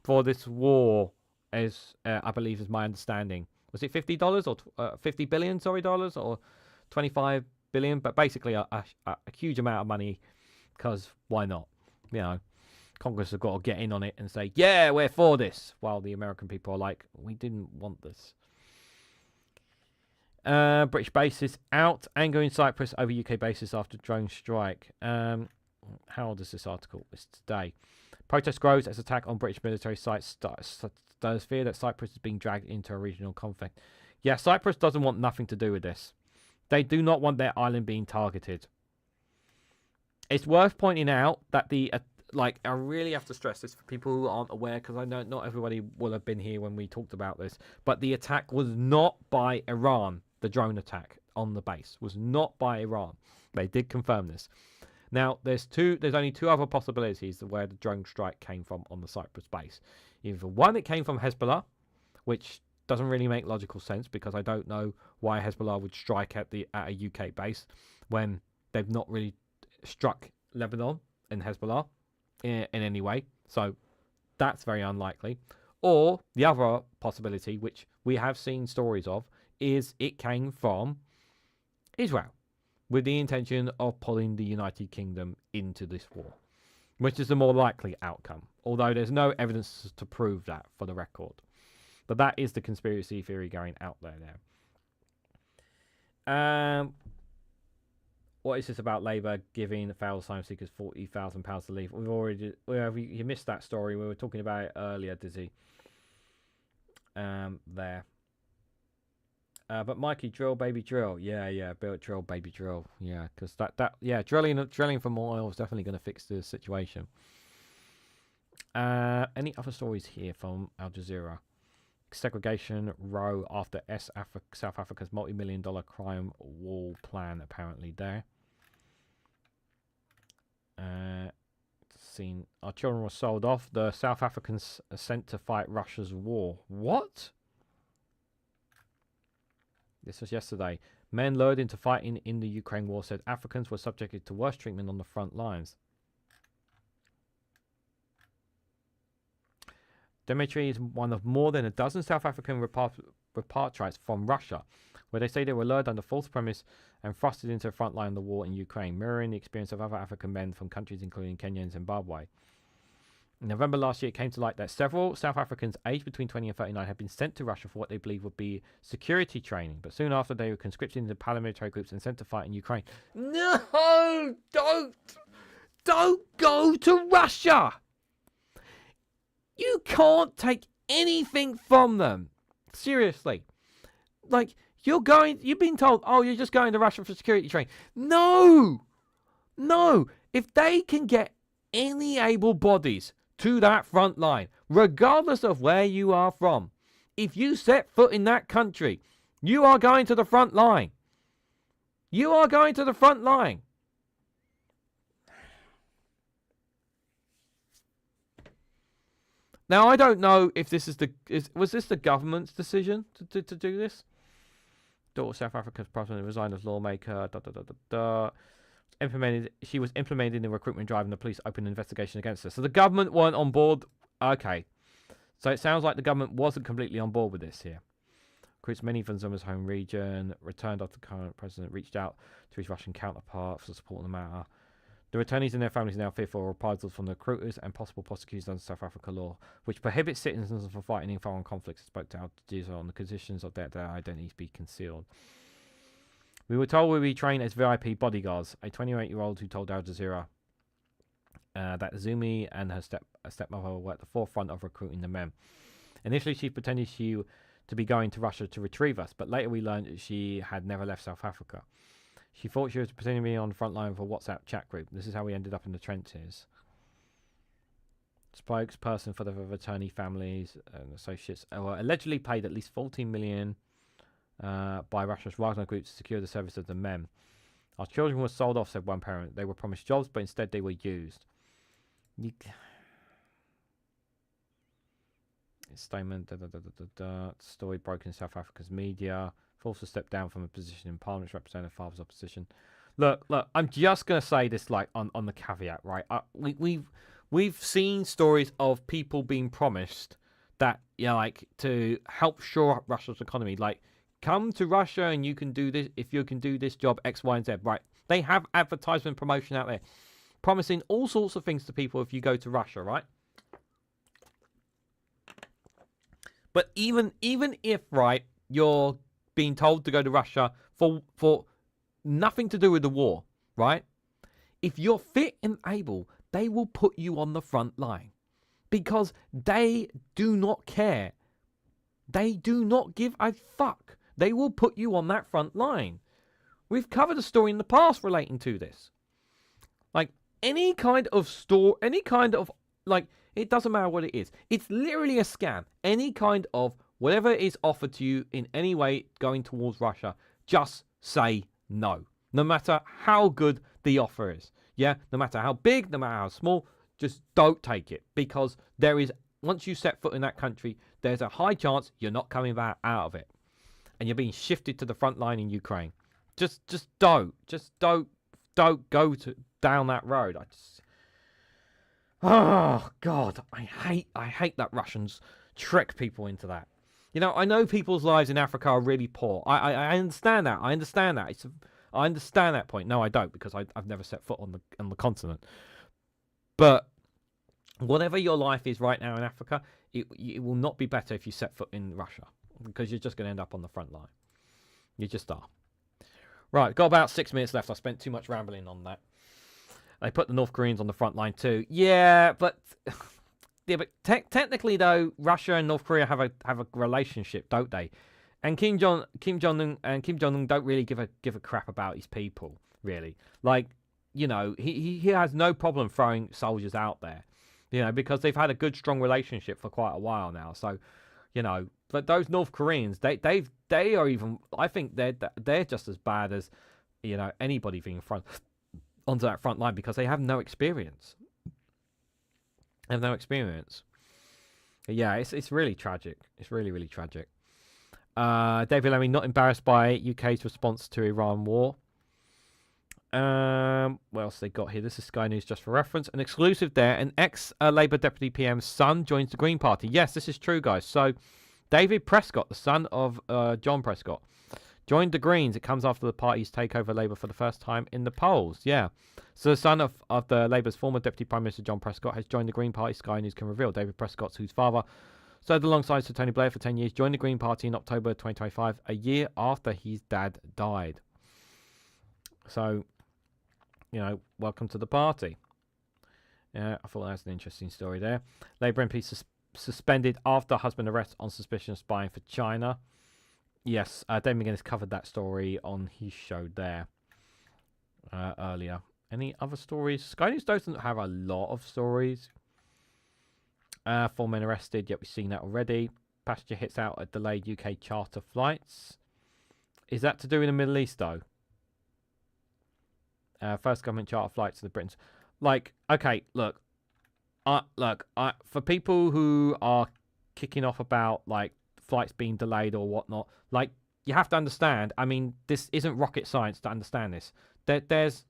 for this war, as I believe is my understanding. Was it $50 or $50 billion? Sorry, dollars or 25 billion? But basically a huge amount of money, because why not? You know, Congress have got to get in on it and say, yeah, we're for this, while the American people are like, we didn't want this. British bases out. Anger in Cyprus over UK bases after drone strike. How old is this article? It's today. Protest grows as attack on British military sites there's fear that Cyprus is being dragged into a regional conflict. Yeah, Cyprus doesn't want nothing to do with this. They do not want their island being targeted. It's worth pointing out that I really have to stress this for people who aren't aware, because I know not everybody will have been here when we talked about this, but the attack was not by Iran. The drone attack on the base was not by Iran. They did confirm this. Now, there's only two other possibilities of where the drone strike came from on the Cyprus base. Either one, it came from Hezbollah, which doesn't really make logical sense, because I don't know why Hezbollah would strike at a UK base when they've not really struck Lebanon and Hezbollah in any way. So that's very unlikely. Or the other possibility, which we have seen stories of, is it came from Israel, with the intention of pulling the United Kingdom into this war, which is the more likely outcome, although there's no evidence to prove that, for the record. But that is the conspiracy theory going out there now. What is this about Labour giving failed asylum seekers £40,000 to leave? You missed that story. We were talking about it earlier, Dizzy. There. But Mikey, drill, baby, drill. Yeah, build, drill, baby, drill. Yeah, because drilling for more oil is definitely going to fix the situation. Any other stories here from Al Jazeera? Segregation row after South Africa's multi-million-dollar crime wall plan apparently there. Our children were sold off. The South Africans are sent to fight Russia's war. What? This was yesterday. Men lured into fighting in the Ukraine war said Africans were subjected to worse treatment on the front lines. Dimitri is one of more than a dozen South African repatriates from Russia, where they say they were lured under false premise and thrusted into the front line of the war in Ukraine, mirroring the experience of other African men from countries including Kenya and Zimbabwe. In November last year, it came to light that several South Africans aged between 20 and 39 had been sent to Russia for what they believe would be security training, but soon after they were conscripted into paramilitary groups and sent to fight in Ukraine. No! Don't go to Russia! You can't take anything from them. Seriously. Like, you've been told, oh, you're just going to Russia for security training. No! If they can get any able bodies to that front line, regardless of where you are from, if you set foot in that country, you are going to the front line. You are going to the front line. Now, I don't know if this was this the government's decision to do this? Daughter South Africa's president resigned as lawmaker. She was implemented in the recruitment drive and the police opened an investigation against her. So the government weren't on board. Okay. So it sounds like the government wasn't completely on board with this here. Recruits many from Zuma's home region, returned after the current president reached out to his Russian counterpart for support on the matter. The returnees and their families are now fearful of reprisals from the recruiters and possible prosecutions under South Africa law, which prohibits citizens from fighting in foreign conflicts. Spoke to Al Jazeera on the conditions of their identities be concealed. We were told we'd be trained as VIP bodyguards. A 28-year-old who told Al Jazeera that Zumi and her stepmother were at the forefront of recruiting the men. Initially, she pretended to be going to Russia to retrieve us, but later we learned that she had never left South Africa. She thought she was pretending to be on the front line of a WhatsApp chat group. This is how we ended up in the trenches. Spokesperson for the returnee families and associates were allegedly paid at least 14 million by Russia's Wagner group to secure the service of the men. Our children were sold off, said one parent. They were promised jobs, but instead they were used. Statement. Story broken in South Africa's media. Forced to step down from a position in Parliament to represent her father's opposition. Look. I'm just gonna say this, like on the caveat, right? We've seen stories of people being promised that, like, to help shore up Russia's economy, like, come to Russia and you can do this if you can do this job X, Y, and Z. Right? They have advertisement promotion out there, promising all sorts of things to people if you go to Russia, right? But even if, right, you're being told to go to Russia for nothing to do with the war, right? If you're fit and able, they will put you on the front line because they do not care. They do not give a fuck. They will put you on that front line. We've covered a story in the past relating to this. Like, any kind of store, any kind of, like, it doesn't matter what it is. It's literally a scam. Any kind of whatever is offered to you in any way going towards Russia, just say no. No matter how good the offer is. Yeah, no matter how big, no matter how small, just don't take it. Because there is, once you set foot in that country, there's a high chance you're not coming back out of it. And you're being shifted to the front line in Ukraine. Just don't go down that road. Oh God, I hate that Russians trick people into that. You know, I know people's lives in Africa are really poor. I understand that. I understand that point. No, I don't, because I've never set foot on the continent. But whatever your life is right now in Africa, it will not be better if you set foot in Russia, because you're just going to end up on the front line. You just are. Right, got about 6 minutes left. I spent too much rambling on that. They put the North Koreans on the front line too. Yeah, but technically though, Russia and North Korea have a relationship, don't they? And Kim Jong Un don't really give a crap about his people, really. Like, you know, he has no problem throwing soldiers out there, you know, because they've had a good, strong relationship for quite a while now. So, you know, but those North Koreans, they are even, I think they're just as bad as, you know, anybody being onto that front line, because they have no experience. Yeah, it's really tragic. It's really, really tragic. David Lemmy, not embarrassed by UK's response to Iran war. What else they got here? This is Sky News just for reference. An exclusive there. An ex-Labour Deputy PM's son joins the Green Party. Yes, this is true, guys. So David Prescott, the son of John Prescott, joined the Greens. It comes after the party's takeover Labour for the first time in the polls. Yeah. So the son of the Labour's former Deputy Prime Minister John Prescott has joined the Green Party, Sky News can reveal. David Prescott, whose father served alongside Sir Tony Blair for 10 years, joined the Green Party in October 2025, a year after his dad died. So, welcome to the party. I thought that was an interesting story there. Labour MP suspended after husband arrest on suspicion of spying for China. Yes, Dave McGuinness covered that story on his show there earlier. Any other stories? Sky News doesn't have a lot of stories. 4 men arrested. Yep, we've seen that already. Passenger hits out at delayed UK charter flights. Is that to do with the Middle East, though? First government charter flights to the Britons. Okay, look. For people who are kicking off about, flights being delayed or whatnot, you have to understand, I mean, this isn't rocket science to understand this. There's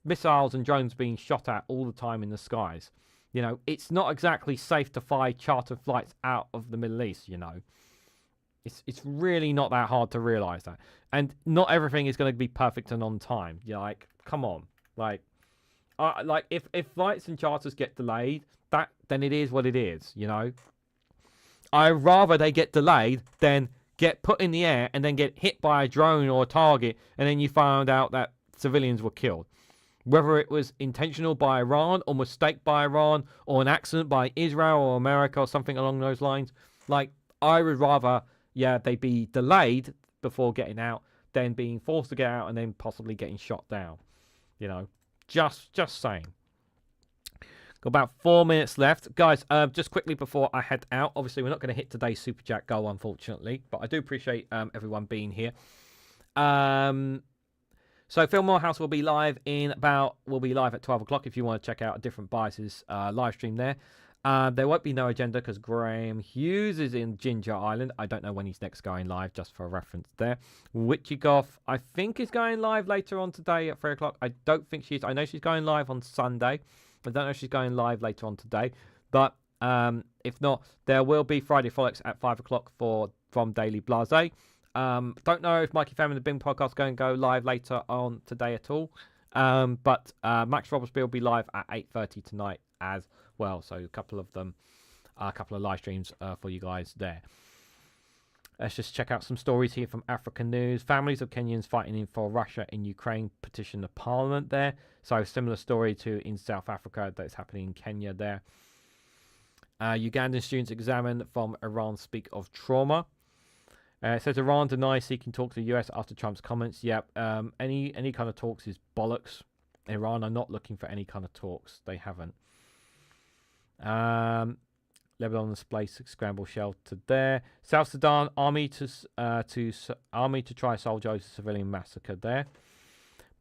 missiles and drones being shot at all the time in the skies. It's not exactly safe to fly chartered flights out of the Middle East, It's really not that hard to realise that. And not everything is going to be perfect and on time. You're come on. If flights and charters get delayed, then it is what it is, I'd rather they get delayed than get put in the air and then get hit by a drone or a target and then you find out that civilians were killed. Whether it was intentional by Iran or mistake by Iran or an accident by Israel or America or something along those lines, I would rather, they be delayed before getting out than being forced to get out and then possibly getting shot down. Just saying. Got about 4 minutes left. Guys, just quickly before I head out, obviously we're not going to hit today's Super Chat goal, unfortunately, but I do appreciate everyone being here. So Phil Morehouse will be live at 12 o'clock if you want to check out a different biases live stream there. There won't be no agenda because Graham Hughes is in Ginger Island. I don't know when he's next going live, just for a reference there. Witchy Goth, I think, is going live later on today at 3 o'clock. I don't think she is. I know she's going live on Sunday. I don't know if she's going live later on today. But if not, there will be Friday Frolics at 5 o'clock from Daily Blase. Don't know if Mikey Fam and the Bing podcast going to go live later on today at all. But Max Robertsby will be live at 8:30 tonight as well. So a couple of live streams for you guys there. Let's just check out some stories here from African News. Families of Kenyans fighting for Russia in Ukraine petition the parliament there. So similar story to in South Africa that's happening in Kenya there. Ugandan students examined from Iran speak of trauma. It says Iran denies seeking talks to the US after Trump's comments. Yep, any kind of talks is bollocks. Iran are not looking for any kind of talks. They haven't. Lebanon displays scramble shelter there. South Sudan army to try soldier civilian massacre there.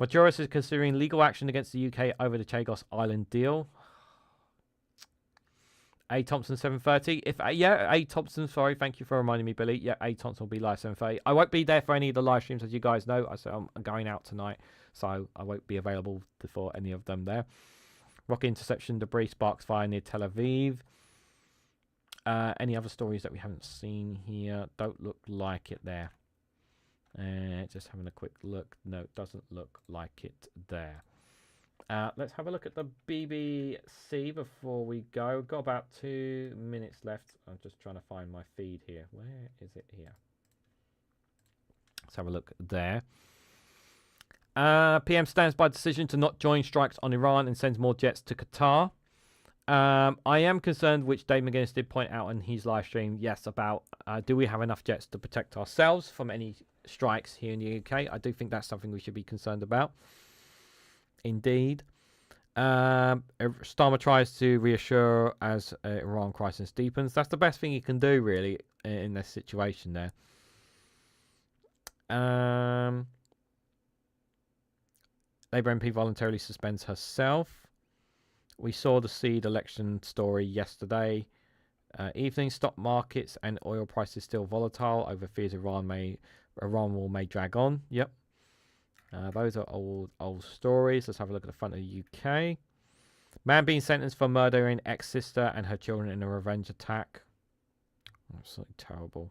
Majoris is considering legal action against the UK over the Chagos Island deal. A Thompson 7:30. A Thompson. Sorry, thank you for reminding me, Billy. Yeah, A Thompson will be live 7:30. I won't be there for any of the live streams, as you guys know. I'm going out tonight, so I won't be available for any of them there. Rocket interception, debris sparks fire near Tel Aviv. Any other stories that we haven't seen here? Don't look like it there. Just having a quick look. No, it doesn't look like it there. Let's have a look at the BBC before we go. We've got about 2 minutes left. I'm just trying to find my feed here. Where is it here? Let's have a look there. PM stands by decision to not join strikes on Iran and sends more jets to Qatar. I am concerned, which Dave McGuinness did point out in his live stream, yes, about do we have enough jets to protect ourselves from any strikes here in the UK? I do think that's something we should be concerned about. Indeed. Starmer tries to reassure as Iran crisis deepens. That's the best thing he can do, really, in this situation there. Labour MP voluntarily suspends herself. We saw the seed election story yesterday. Evening stock markets and oil prices still volatile over fears Iran war may drag on. Yep. Those are old stories. Let's have a look at the front of the UK. Man being sentenced for murdering ex-sister and her children in a revenge attack. Absolutely terrible.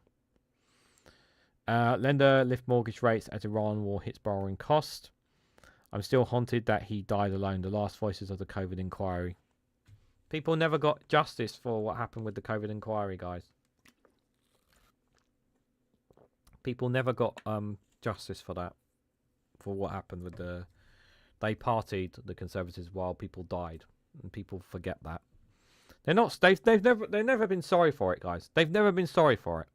Lender lift mortgage rates as Iran war hits borrowing cost. I'm still haunted that he died alone. The last voices of the COVID inquiry. People never got justice for what happened with the COVID inquiry, guys. People never got justice for that. For what happened with the... They partied, the Conservatives, while people died. And people forget that. They've never been sorry for it, guys. They've never been sorry for it.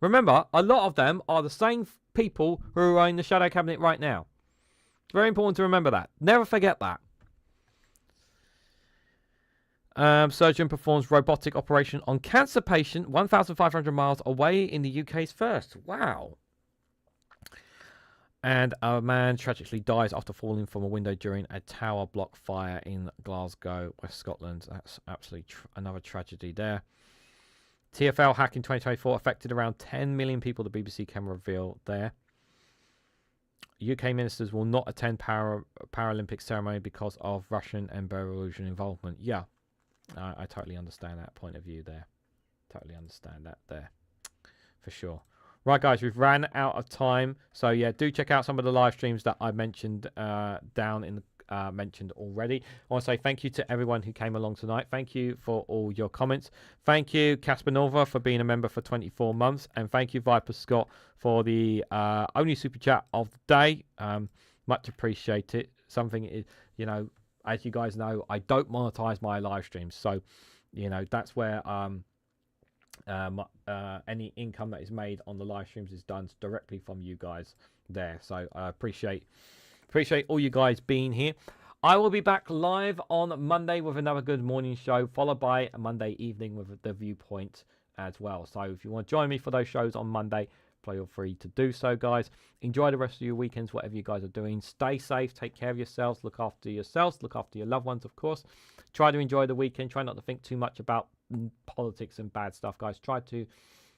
Remember, a lot of them are the same people who are in the shadow cabinet right now. It's very important to remember that. Never forget that. Surgeon performs robotic operation on cancer patient 1,500 miles away in the UK's first. Wow. And a man tragically dies after falling from a window during a tower block fire in Glasgow, West Scotland. That's absolutely another tragedy there. TfL hack in 2024 affected around 10 million people, the BBC can reveal there. UK ministers will not attend Paralympic ceremony because of Russian and Belarusian involvement. Yeah, I totally understand that point of view there. Totally understand that there, for sure. Right, guys, we've ran out of time. So, yeah, do check out some of the live streams that I mentioned down in the mentioned already. I want to say thank you to everyone who came along tonight. Thank you for all your comments. Thank you, Casper Nova, for being a member for 24 months. And thank you, Viper Scott, for the only super chat of the day. Much appreciated. Something is, you know, as you guys know, I don't monetize my live streams. So, you know, that's where any income that is made on the live streams is done directly from you guys there. So I appreciate all you guys being here. I will be back live on Monday with another good morning show, followed by a Monday evening with the Viewpoint as well. So if you want to join me for those shows on Monday, feel free to do so, guys. Enjoy the rest of your weekends, whatever you guys are doing. Stay safe, take care of yourselves, look after yourselves, look after your loved ones, of course. Try to enjoy the weekend. Try not to think too much about politics and bad stuff, guys. Try to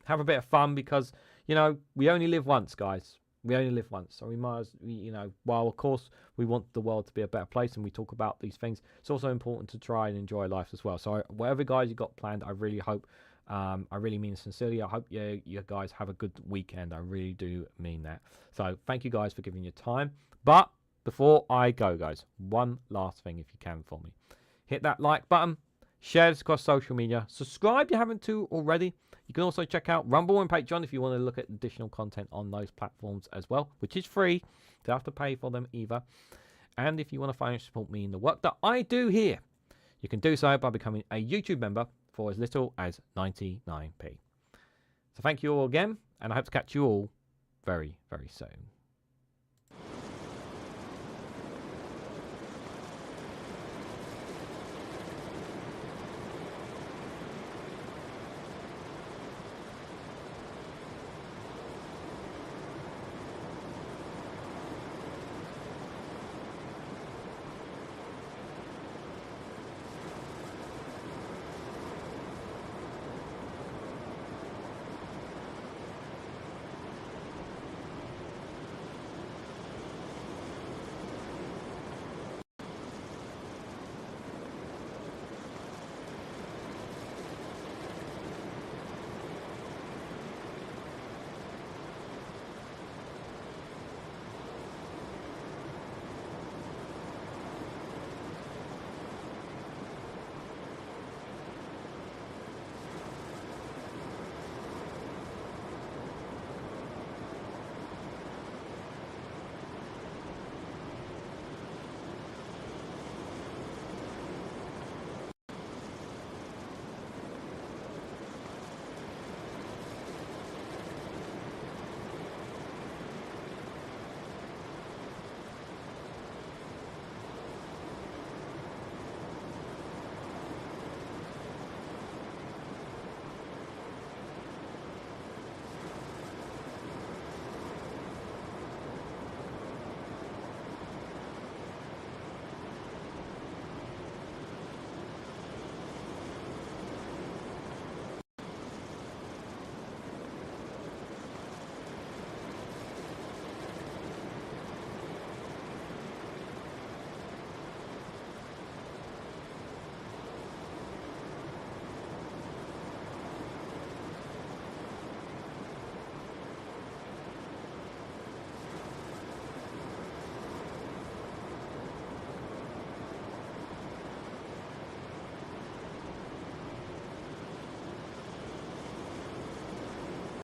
have a bit of fun because, you know, we only live once, guys. We only live once, so we might as, you know, while of course we want the world to be a better place and we talk about these things, it's also important to try and enjoy life as well. So whatever guys you got planned, I really hope, I really mean sincerely, I hope you guys have a good weekend. I really do mean that. So thank you guys for giving your time. But before I go, guys, one last thing if you can for me. Hit that like button, share this across social media, subscribe if you haven't to already. You can also check out Rumble and Patreon if you want to look at additional content on those platforms as well, which is free. You don't have to pay for them either. And if you want to financially support me in the work that I do here, you can do so by becoming a YouTube member for as little as 99p. So thank you all again, and I hope to catch you all very, very soon.